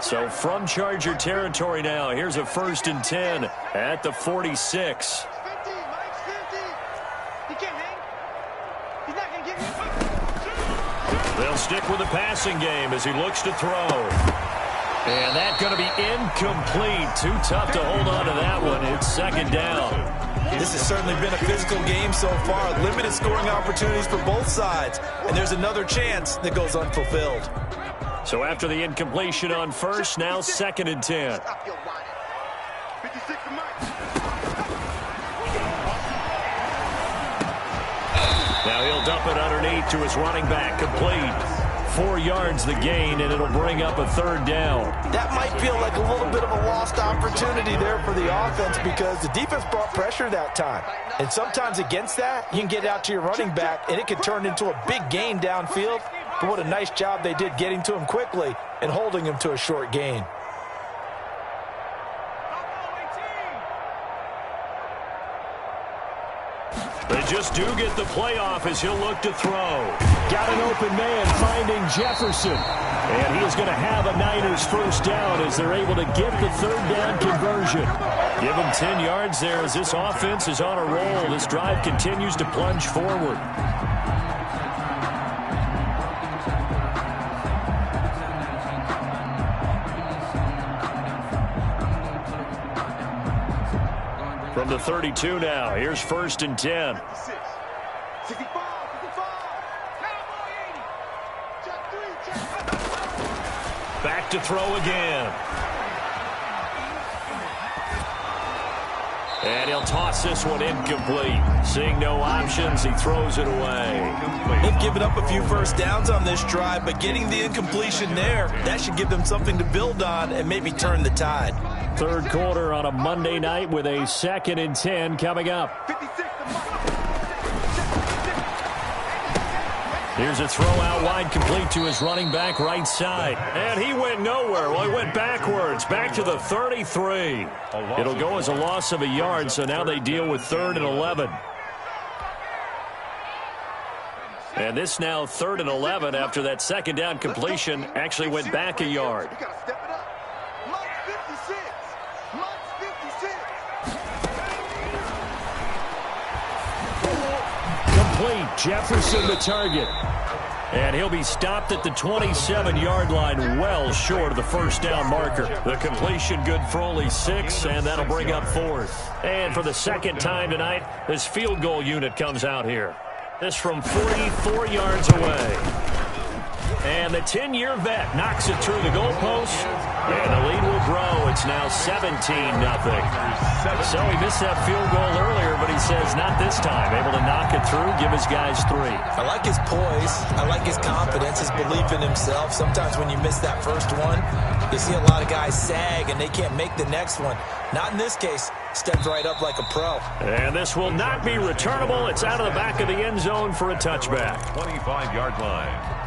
So from Charger territory now, here's a 1st and 10 at the 46. They'll stick with the passing game as he looks to throw. And that's going to be incomplete. Too tough to hold on to that one. It's 2nd down. This has certainly been a physical game so far. Limited scoring opportunities for both sides. And there's another chance that goes unfulfilled. So after the incompletion on 1st, now 2nd and 10. Now he'll dump it underneath to his running back, complete. 4 yards the gain, and it'll bring up a 3rd down. That might feel like a little bit of a lost opportunity there for the offense because the defense brought pressure that time. And sometimes against that, you can get out to your running back, and it can turn into a big gain downfield. But what a nice job they did getting to him quickly and holding him to a short gain. They just do get the playoff as he'll look to throw. Got an open man finding Jefferson. And he is going to have a Niners first down as they're able to get the 3rd down conversion. Give him 10 yards there as this offense is on a roll. This drive continues to plunge forward. From the 32 now, here's 1st and 10. 65. Back to throw again. And he'll toss this one incomplete. Seeing no options, he throws it away. They've given up a few first downs on this drive, but getting the incompletion there, that should give them something to build on and maybe turn the tide. 3rd quarter on a Monday night with a 2nd and 10 coming up. Here's a throw out wide, complete to his running back right side. And he went nowhere. Well, he went backwards, back to the 33. It'll go as a loss of a yard, so now they deal with 3rd and 11. And this now 3rd and 11 after that 2nd down completion actually went back a yard. Complete. Jefferson the target. And he'll be stopped at the 27-yard line, well short of the first down marker. The completion good for only 6, and that'll bring up 4th. And for the 2nd time tonight, this field goal unit comes out here. This from 44 yards away. And the 10-year vet knocks it through the goalpost. And the lead will grow. It's now 17-0. So he missed that field goal earlier, but he says not this time. Able to knock it through, give his guys 3. I like his poise. I like his confidence, his belief in himself. Sometimes when you miss that first one, you see a lot of guys sag and they can't make the next one. Not in this case. Stepped right up like a pro. And this will not be returnable. It's out of the back of the end zone for a touchback. 25-yard line.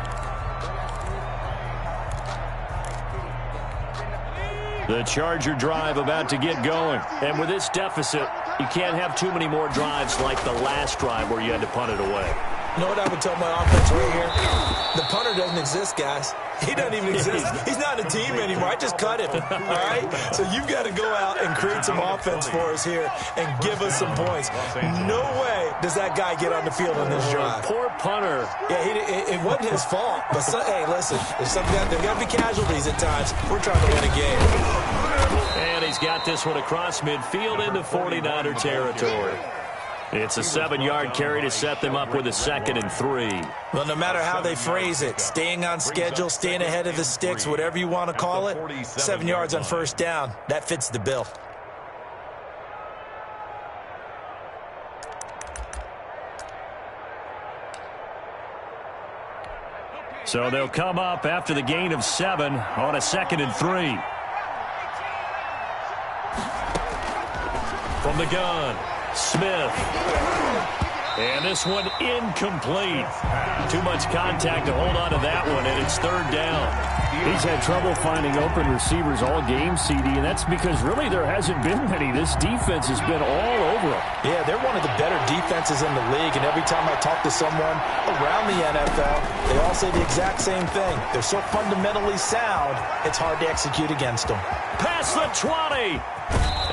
The Charger drive about to get going. And with this deficit, you can't have too many more drives like the last drive where you had to punt it away. You know what I would tell my offense right here? The punter doesn't exist, guys. He doesn't even exist. He's not a team anymore. I just cut him, all right? So you've got to go out and create some offense for us here and give us some points. No way does that guy get on the field on this drive. Poor punter. Yeah, it wasn't his fault. But, hey, listen, there's got to be casualties at times. We're trying to win a game. And he's got this one across midfield into 49er territory. It's a 7-yard carry to set them up with a 2nd and 3. Well, no matter how they phrase it, staying on schedule, staying ahead of the sticks, whatever you want to call it, 7 yards on first down, that fits the bill. So they'll come up after the gain of 7 on a 2nd and 3. From the gun, Smith. And this one incomplete. Too much contact to hold on to that one, and it's third down. He's had trouble finding open receivers all game, CD, and that's because really there hasn't been many. This defense has been all over him. Yeah, they're one of the better defenses in the league, and every time I talk to someone around the NFL, they all say the exact same thing. They're so fundamentally sound, it's hard to execute against them. Past the 20.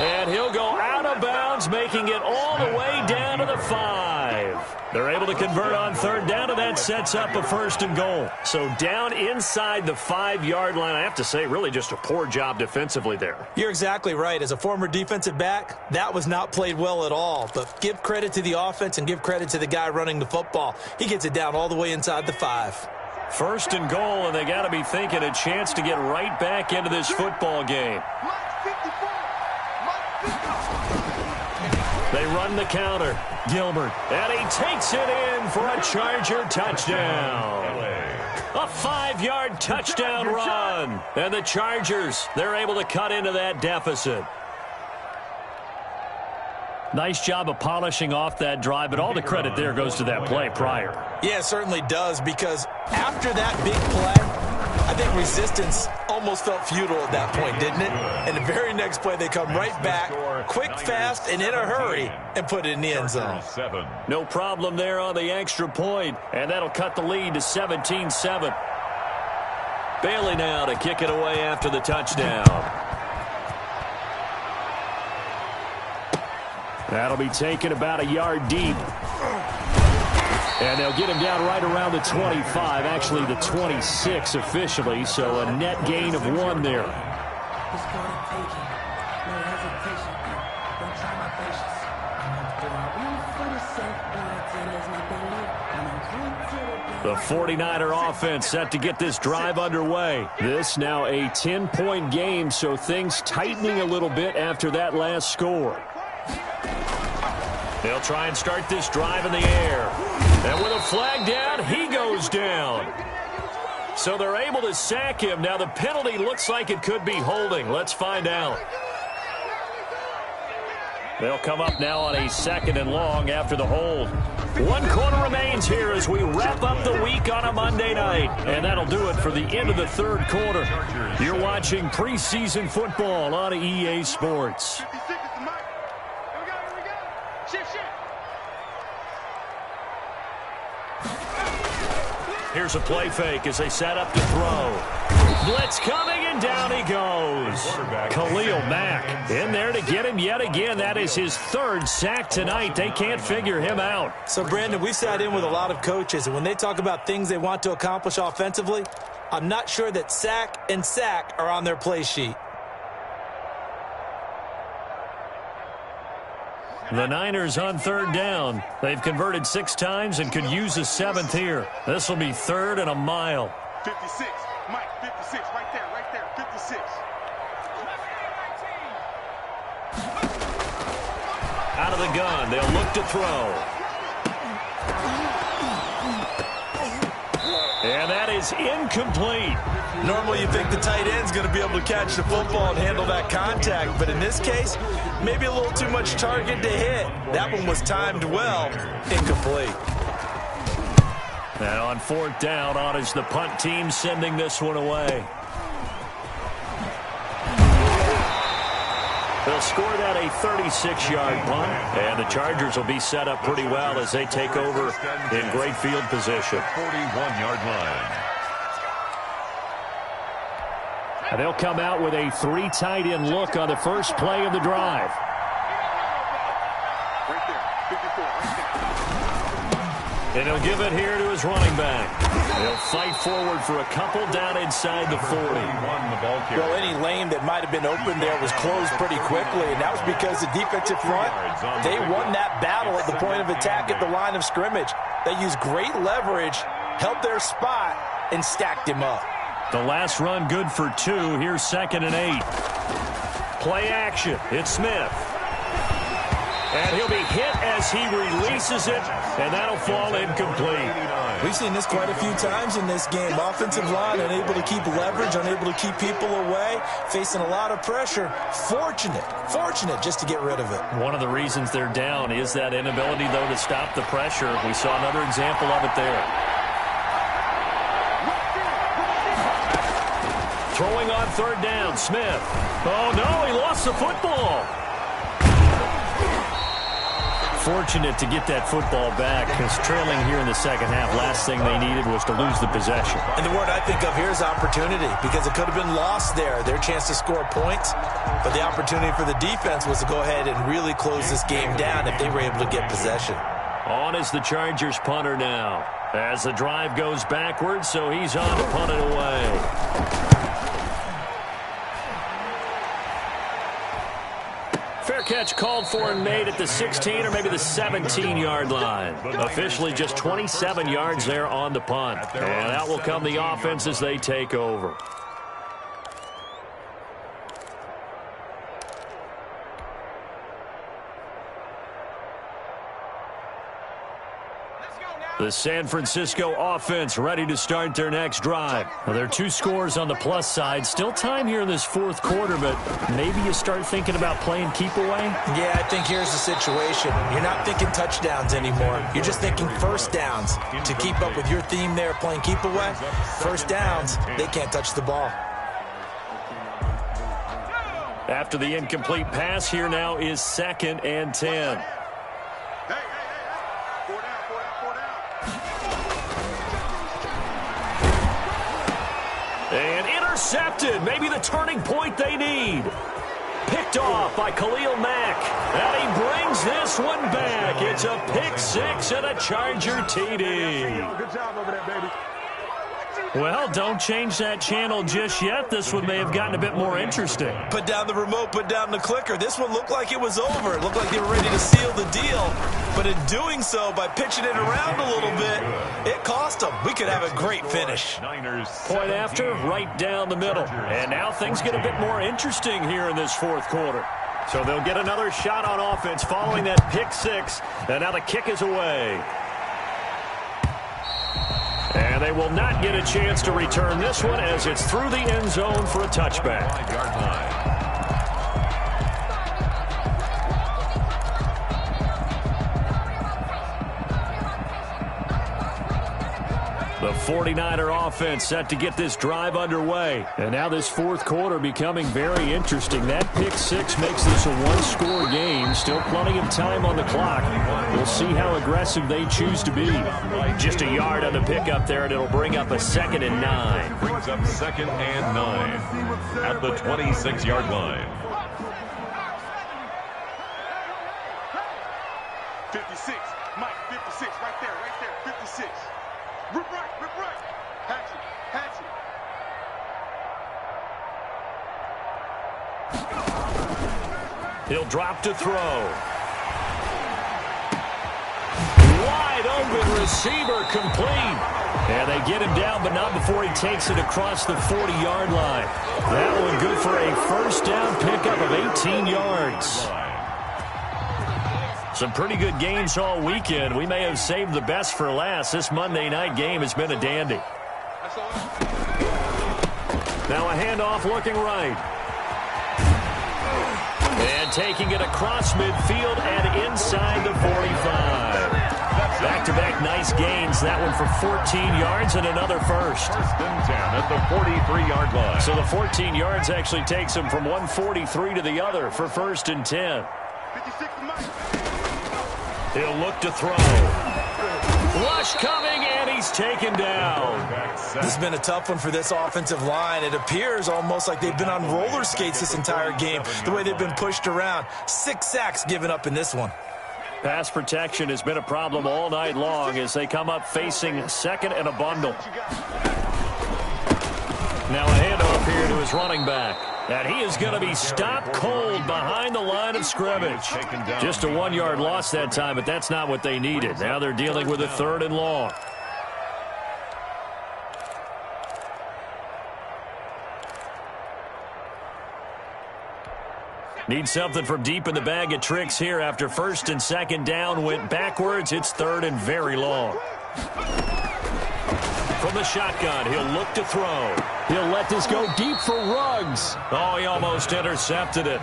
And he'll go out of bounds, making it all the way down to the 5. They're able to convert on third down, and that sets up a first and goal. So down inside the 5-yard line, I have to say, really just a poor job defensively there. You're exactly right. As a former defensive back, that was not played well at all. But give credit to the offense and give credit to the guy running the football. He gets it down all the way inside the 5. First and goal, and they got to be thinking a chance to get right back into this football game. They run the counter. Gilbert. And he takes it in for a Charger touchdown. A 5-yard touchdown run. And the Chargers, they're able to cut into that deficit. Nice job of polishing off that drive, but all the credit there goes to that play prior. Yeah, it certainly does, because after that big play, I think resistance almost felt futile at that point, didn't it? And the very next play, they come right back, quick, fast, and in a hurry, and put it in the end zone. No problem there on the extra point, and that'll cut the lead to 17-7. Bailey now to kick it away after the touchdown. That'll be taken about a yard deep. And they'll get him down right around the 25, actually the 26 officially, so a net gain of 1 there. The 49er offense set to get this drive underway. This now a 10-point game, so things tightening a little bit after that last score. They'll try and start this drive in the air. And with a flag down, he goes down. So they're able to sack him. Now the penalty looks like it could be holding. Let's find out. They'll come up now on a 2nd and long after the hold. 1 quarter remains here as we wrap up the week on a Monday night. And that'll do it for the end of the 3rd quarter. You're watching preseason football on EA Sports. Here's a play fake as they set up to throw. Blitz coming, and down he goes. Khalil Mack in there to get him yet again. That is his 3rd sack tonight. They can't figure him out. So, Brandon, we sat in with a lot of coaches, and when they talk about things they want to accomplish offensively, I'm not sure that sack and sack are on their play sheet. The Niners on 3rd down. They've converted 6 times and could use a 7th here. This will be 3rd and a mile. 56. Mike, 56. Right there, 56. Out of the gun. They'll look to throw. And that is incomplete. Normally you think the tight end's going to be able to catch the football and handle that contact, but in this case, maybe a little too much target to hit. That one was timed well. Incomplete. And on 4th down, on is the punt team sending this one away. They'll score that a 36-yard punt, and the Chargers will be set up pretty well as they take over in great field position. 41-yard line. And they'll come out with a 3 tight end look on the first play of the drive. Right there, 54, right there. And he'll give it here to his running back. They'll fight forward for a couple down inside the 40. Well, any lane that might have been open there was closed pretty quickly, and that was because the defensive front, they won that battle at the point of attack at the line of scrimmage. They used great leverage, held their spot, and stacked him up. The last run good for 2. Here's 2nd and 8. Play action. It's Smith. And he'll be hit as he releases it, and that'll fall incomplete. We've seen this quite a few times in this game. Offensive line unable to keep leverage, unable to keep people away, facing a lot of pressure. Fortunate just to get rid of it. One of the reasons they're down is that inability, though, to stop the pressure. We saw another example of it there. Throwing on third down, Smith. Oh, no, he lost the football. Fortunate to get that football back, because trailing here in the second half, last thing they needed was to lose the possession. And the word I think of here is opportunity, because it could have been lost there, their chance to score points. But the opportunity for the defense was to go ahead and really close this game down if they were able to get possession. On is the Chargers punter now, as the drive goes backwards, so he's on to punt it away. Fair catch called for and made at the 16 or maybe the 17-yard line. Officially just 27 yards there on the punt. And out will come the offense as they take over. The San Francisco offense ready to start their next drive. Well, there are 2 scores on the plus side. Still time here in this fourth quarter, but maybe you start thinking about playing keep away? Yeah, I think here's the situation. You're not thinking touchdowns anymore. You're just thinking first downs. To keep up with your theme there, playing keep away, first downs, they can't touch the ball. After the incomplete pass, here now is 2nd and 10. And intercepted. Maybe the turning point they need. Picked off by Khalil Mack. And he brings this one back. It's a pick 6 and a Charger TD. Good job over there, baby. Well, don't change that channel just yet. This one may have gotten a bit more interesting. Put down the remote, put down the clicker. This one looked like it was over. It looked like they were ready to seal the deal. But in doing so, by pitching it around a little bit, it cost them. We could have a great finish. Point after, right down the middle. And now things get a bit more interesting here in this fourth quarter. So they'll get another shot on offense following that pick 6. And now the kick is away. And they will not get a chance to return this one as it's through the end zone for a touchback. 5-yard line. The 49er offense set to get this drive underway. And now this fourth quarter becoming very interesting. That pick 6 makes this a one-score game. Still plenty of time on the clock. We'll see how aggressive they choose to be. Just a yard on the pickup there, and it'll bring up a 2nd and 9. Brings up 2nd and 9 at the 26-yard line. 56. Mike, 56. Right there. 56. Rip right. Hatchet. He'll drop to throw. Wide open receiver complete. And they get him down, but not before he takes it across the 40-yard line. That one good for a first down pickup of 18 yards. Some pretty good games all weekend. We may have saved the best for last. This Monday night game has been a dandy. Now a handoff looking right. And taking it across midfield and inside the 45. Back-to-back nice gains. That one for 14 yards and another first. 1st and 10 at the 43-yard line. So the 14 yards actually takes him from 143 to the other for 1st and 10. 56 to Mike. He'll look to throw. Rush coming, and he's taken down. This has been a tough one for this offensive line. It appears almost like they've been on roller skates this entire game, the way they've been pushed around. 6 sacks given up in this one. Pass protection has been a problem all night long as they come up facing 2nd and a bundle. Now a handoff here to his running back. And he is going to be stopped cold behind the line of scrimmage. Just a 1-yard loss that time, but that's not what they needed. Now they're dealing with a 3rd and long. Need something from deep in the bag of tricks here after 1st and 2nd down went backwards. It's 3rd and very long. From the shotgun, he'll look to throw. He'll let this go deep for Ruggs. Oh, he almost intercepted it.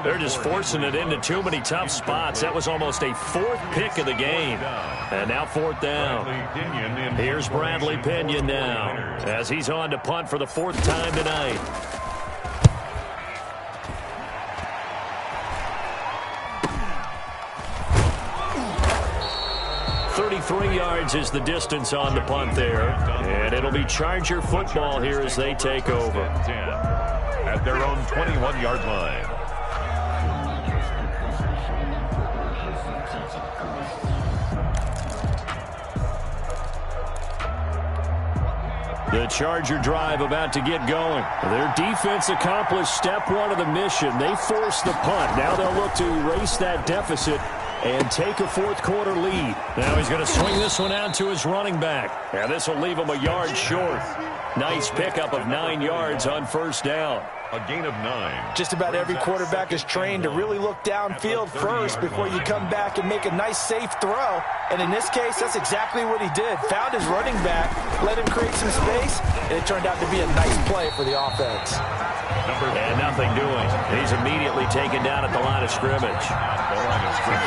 They're just forcing it into too many tough spots. That was almost a fourth pick of the game. And now fourth down. Here's Bradley Pinion now as he's on to punt for the fourth time tonight. 33 yards is the distance on the punt there. And it'll be Charger football here as they take over. At their own 21-yard line. The Charger drive about to get going. Their defense accomplished step one of the mission. They forced the punt. Now they'll look to erase that deficit and take a fourth-quarter lead. Now he's going to swing this one out to his running back. And this will leave him a yard short. Nice pickup of 9 yards on first down. A gain of 9. Just about every quarterback is trained to really look downfield first before you come back and make a nice, safe throw. And in this case, that's exactly what he did. Found his running back, let him create some space, and it turned out to be a nice play for the offense. And nothing doing. He's immediately taken down at the line of scrimmage.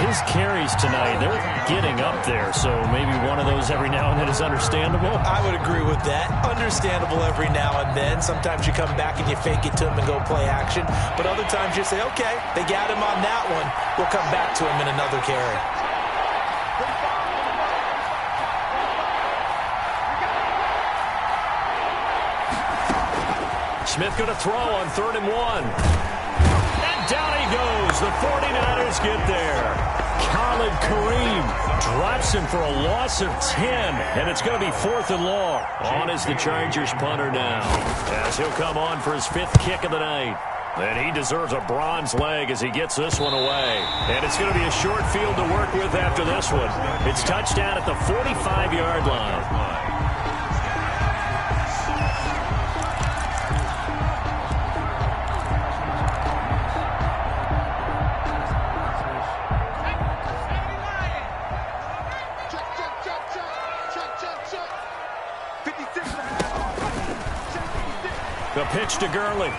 His carries tonight, they're getting up there, so maybe one of those every now and then is understandable. I would agree with that. Understandable every now and then. Sometimes you come back and you fake it to him and go play action. But other times you say, okay, they got him on that one. We'll come back to him in another carry. Smith going to throw on 3rd and 1. And down he goes. The 49ers get there. Khalid Kareem drops him for a loss of 10, and it's going to be 4th and long. On is the Chargers punter now, as he'll come on for his 5th kick of the night. And he deserves a bronze leg as he gets this one away. And it's going to be a short field to work with after this one. It's touchdown at the 45-yard line. The pitch to Gurley.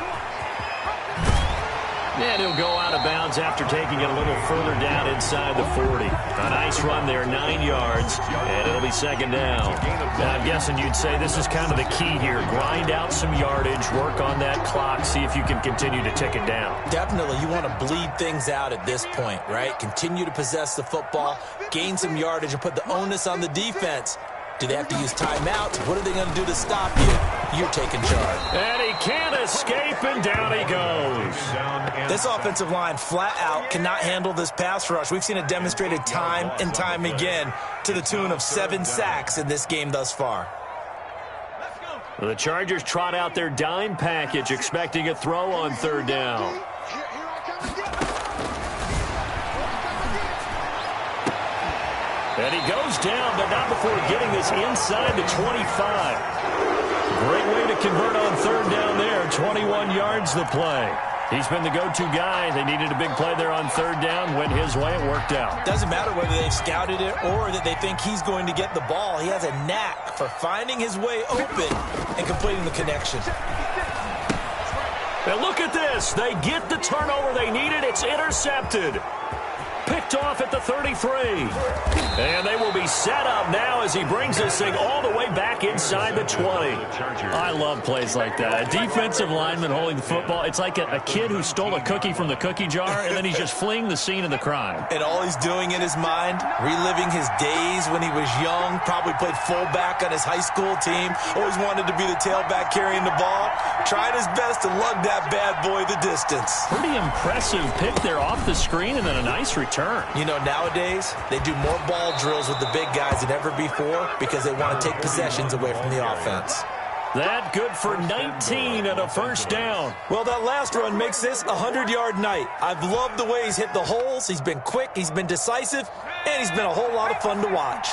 And he'll go out of bounds after taking it a little further down inside the 40. A nice run there, 9 yards, and it'll be 2nd down. Now, I'm guessing you'd say this is kind of the key here. Grind out some yardage, work on that clock, see if you can continue to tick it down. Definitely, you want to bleed things out at this point, right? Continue to possess the football, gain some yardage, and put the onus on the defense. Do they have to use timeouts? What are they going to do to stop you? You're taking charge. And he can't escape, and down he goes. This offensive line flat out cannot handle this pass rush. We've seen it demonstrated time and time again to the tune of 7 sacks in this game thus far. The Chargers trot out their dime package, expecting a throw on 3rd down. And he goes down, but not before getting this inside the 25. Great way to convert on 3rd down there. 21 yards the play. He's been the go-to guy. They needed a big play there on 3rd down. Went his way. It worked out. Doesn't matter whether they've scouted it or that they think he's going to get the ball. He has a knack for finding his way open and completing the connection. And look at this. They get the turnover they needed. It's intercepted. Picked off at the 33. And they will be set up now as he brings this thing all the way back inside the 20. I love plays like that. A defensive lineman holding the football. It's like a kid who stole a cookie from the cookie jar, and then he's just fleeing the scene of the crime. And all he's doing in his mind, reliving his days when he was young, probably played fullback on his high school team, always wanted to be the tailback carrying the ball, tried his best to lug that bad boy the distance. Pretty impressive pick there off the screen, and then a nice return. You know, nowadays, they do more ball drills with the big guys than ever before because they want to take possessions away from the offense. That good for 19 at a 1st down. Well, that last run makes this a 100-yard night. I've loved the way he's hit the holes. He's been quick, he's been decisive, and he's been a whole lot of fun to watch.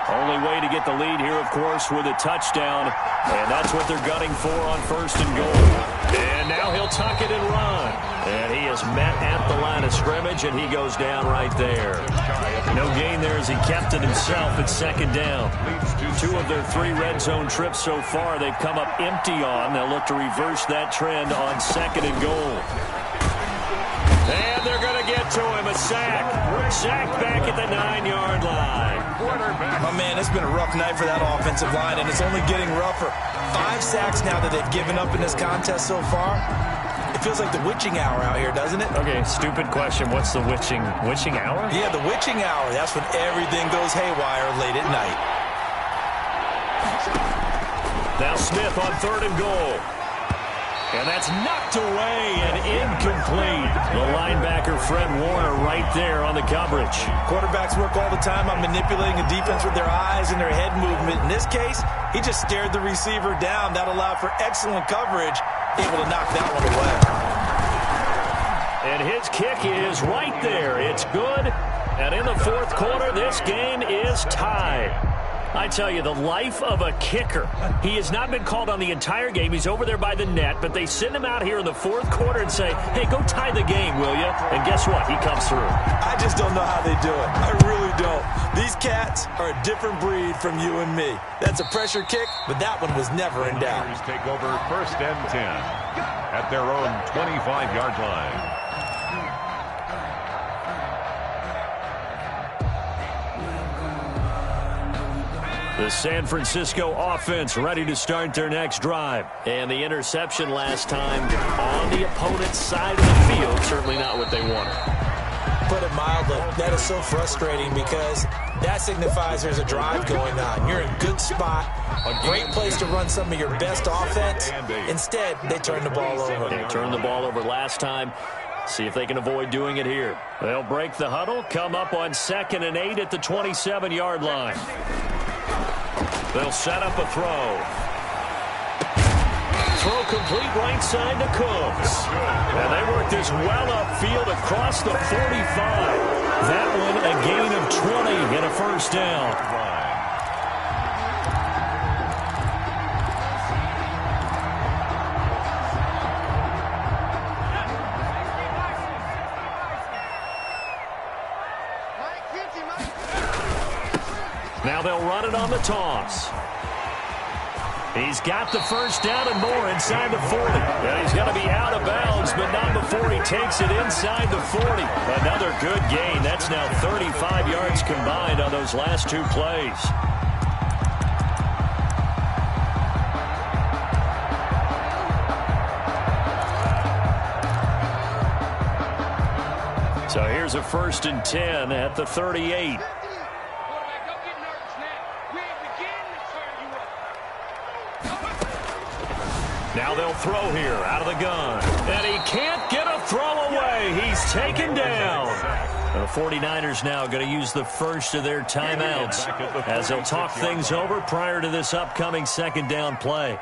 Only way to get the lead here, of course, with a touchdown. And that's what they're gunning for on 1st and goal. And now he'll tuck it and run. And he is met at the line of scrimmage, and he goes down right there. No gain there as he kept it himself at second down. 2 of their 3 red zone trips so far they've come up empty on. They'll look to reverse that trend on 2nd and goal. And they're going to get to him, a sack. Sack back at the 9-yard line. My man, it's been a rough night for that offensive line, and it's only getting rougher. 5 sacks now that they've given up in this contest so far. It feels like the witching hour out here, doesn't it? Okay, stupid question. What's the witching hour? Yeah, the witching hour. That's when everything goes haywire late at night. Now Smith on 3rd and goal. And that's knocked away and incomplete. The linebacker, Fred Warner, right there on the coverage. Quarterbacks work all the time on manipulating a defense with their eyes and their head movement. In this case, he just stared the receiver down. That allowed for excellent coverage, able to knock that one away. And his kick is right there. It's good. And in the 4th quarter, this game is tied. I tell you, the life of a kicker. He has not been called on the entire game. He's over there by the net, but they send him out here in the 4th quarter and say, hey, go tie the game, will you? And guess what? He comes through. I just don't know how they do it. I really don't. These cats are a different breed from you and me. That's a pressure kick, but that one was never in doubt. Take over 1st and 10 at their own 25-yard line. The San Francisco offense ready to start their next drive. And the interception last time on the opponent's side of the field, certainly not what they wanted. Put it mildly, that is so frustrating because that signifies there's a drive going on. You're in a good spot, a great place to run some of your best offense. Instead, they turn the ball over. They turned the ball over last time. See if they can avoid doing it here. They'll break the huddle, come up on 2nd and 8 at the 27-yard line. They'll set up a throw. Throw complete right side to Cooks. And they work this well upfield across the 45. That one a gain of 20 and a 1st down. Now they'll run it on the toss. He's got the 1st down and more inside the 40. And he's going to be out of bounds, but not before he takes it inside the 40. Another good gain. That's now 35 yards combined on those last 2 plays. So here's a 1st and 10 at the 38. Now they'll throw here out of the gun. And he can't get a throw away. He's taken down. The 49ers now going to use the first of their timeouts as they'll talk things over prior to this upcoming 2nd down play.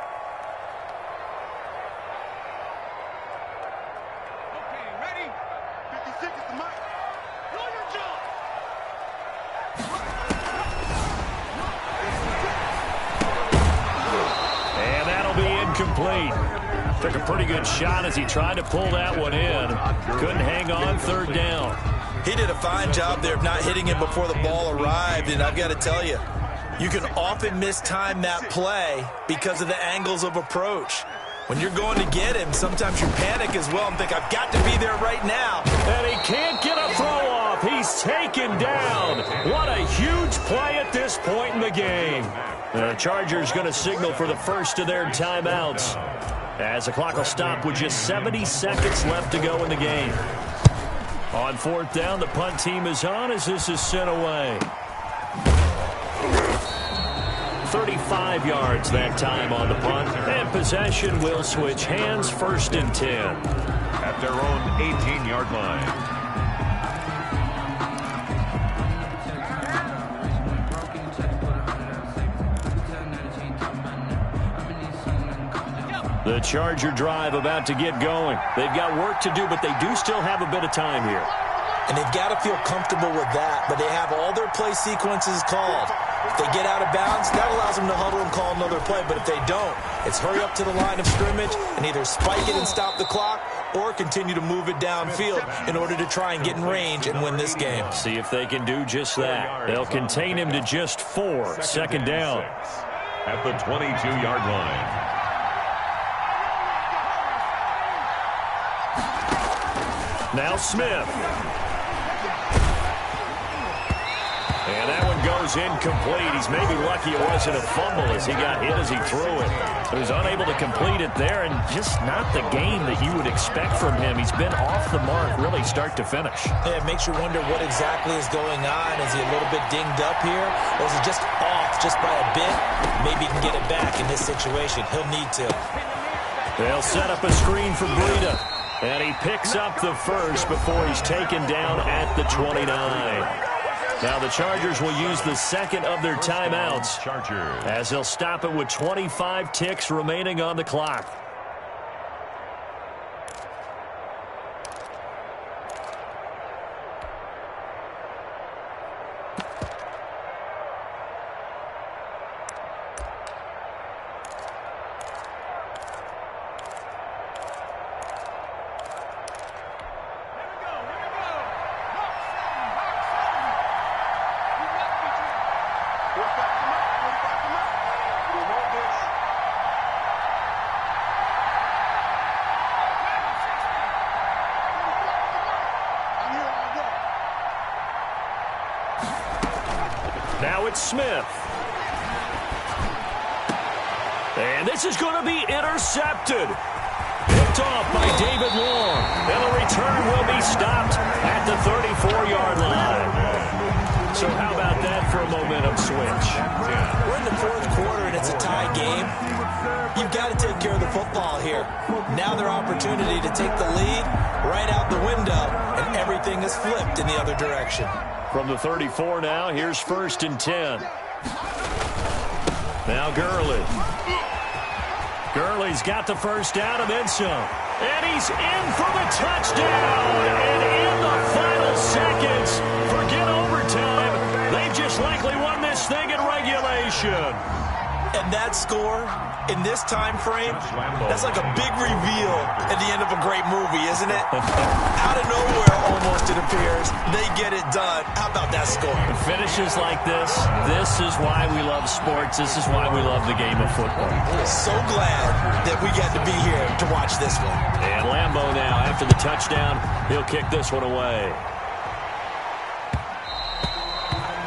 Complete. Took a pretty good shot as he tried to pull that one in. Couldn't hang on 3rd down. He did a fine job there of not hitting it before the ball arrived, and I've got to tell you, you can often mistime that play because of the angles of approach. When you're going to get him, sometimes you panic as well and think, I've got to be there right now. And he can't get a throw off. He's taken down. What a huge play at this point in the game. The Chargers going to signal for the first of their timeouts as the clock will stop with just 70 seconds left to go in the game. On 4th down, the punt team is on as this is sent away. 35 yards that time on the punt, and possession will switch hands. 1st and 10 at their own 18-yard line. The Charger drive about to get going. They've got work to do, but they do still have a bit of time here. And they've got to feel comfortable with that, but they have all their play sequences called. If they get out of bounds, that allows them to huddle and call another play. But if they don't, it's hurry up to the line of scrimmage and either spike it and stop the clock or continue to move it downfield in order to try and get in range and win this game. See if they can do just that. They'll contain him to just 4. Second down. At the 22-yard line. Now Smith. And that one goes incomplete. He's maybe lucky it wasn't a fumble as he got hit as he threw it. He was unable to complete it there, and just not the game that you would expect from him. He's been off the mark really start to finish. Yeah, it makes you wonder what exactly is going on. Is he a little bit dinged up here, or is he just off just by a bit? Maybe he can get it back in this situation. He'll need to. They'll set up a screen for Breida. And he picks up the first before he's taken down at the 29. Now the Chargers will use the second of their timeouts as they'll stop it with 25 ticks remaining on the clock. Now it's Smith. And this is going to be intercepted. Picked off by David Long. And the return will be stopped at the 34-yard line. So how about that for a momentum switch? We're in the fourth quarter and it's a tie game. You've got to take care of the football here. Now their opportunity to take the lead right out the window, and everything is flipped in the other direction. From the 34 now, here's 1st and 10. Now Gurley. Gurley's got the first down and then some. And he's in for the touchdown. And in the final seconds, forget overtime. They've just likely won this thing in regulation. And that score in this time frame, that's like a big reveal at the end of a great movie, isn't it? Out of nowhere, almost, it appears, they get it done. How about that score? Finishes like this is why we love sports. This is why we love the game of football. So glad that we got to be here to watch this one. And Lambeau now, after the touchdown, he'll kick this one away.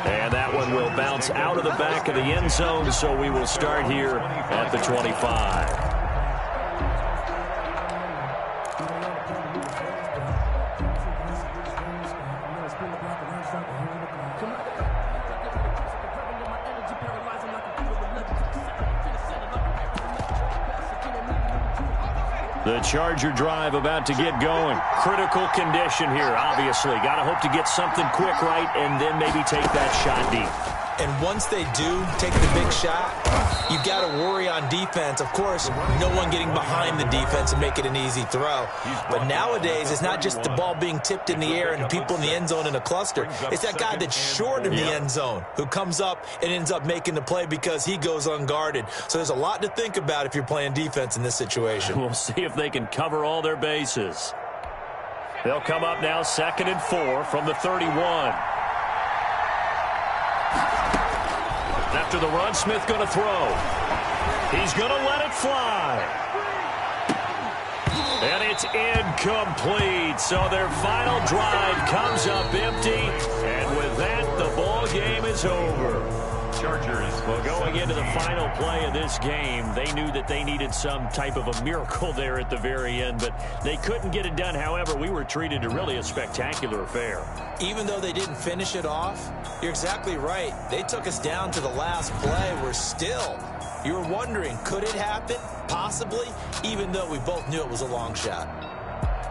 And that one will bounce out of the back of the end zone, so we will start here at the 25. The Charger drive about to get going. Critical condition here, obviously. Got to hope to get something quick right and then maybe take that shot deep. And once they do take the big shot, you've got to worry on defense. Of course, no one getting behind the defense and make it an easy throw. But nowadays, it's not just the ball being tipped in the air and people in the end zone in a cluster. It's that guy that's short in the end zone who comes up and ends up making the play because he goes unguarded. So there's a lot to think about if you're playing defense in this situation. We'll see if they can cover all their bases. They'll come up now 2nd and 4 from the 31. After the run, Smith going to throw. He's going to let it fly. And it's incomplete. So their final drive comes up empty. And with that, the ball game is over. Chargers. Well, going into the final play of this game, they knew that they needed some type of a miracle there at the very end, but they couldn't get it done. However, we were treated to really a spectacular affair. Even though they didn't finish it off, you're exactly right. They took us down to the last play. We're still, you were wondering, could it happen? Possibly, even though we both knew it was a long shot.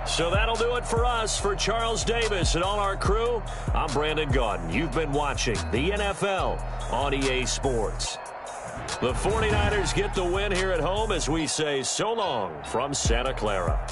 So that'll do it for us. For Charles Davis and all our crew, I'm Brandon Gaudin. You've been watching the NFL on EA Sports. The 49ers get the win here at home as we say so long from Santa Clara.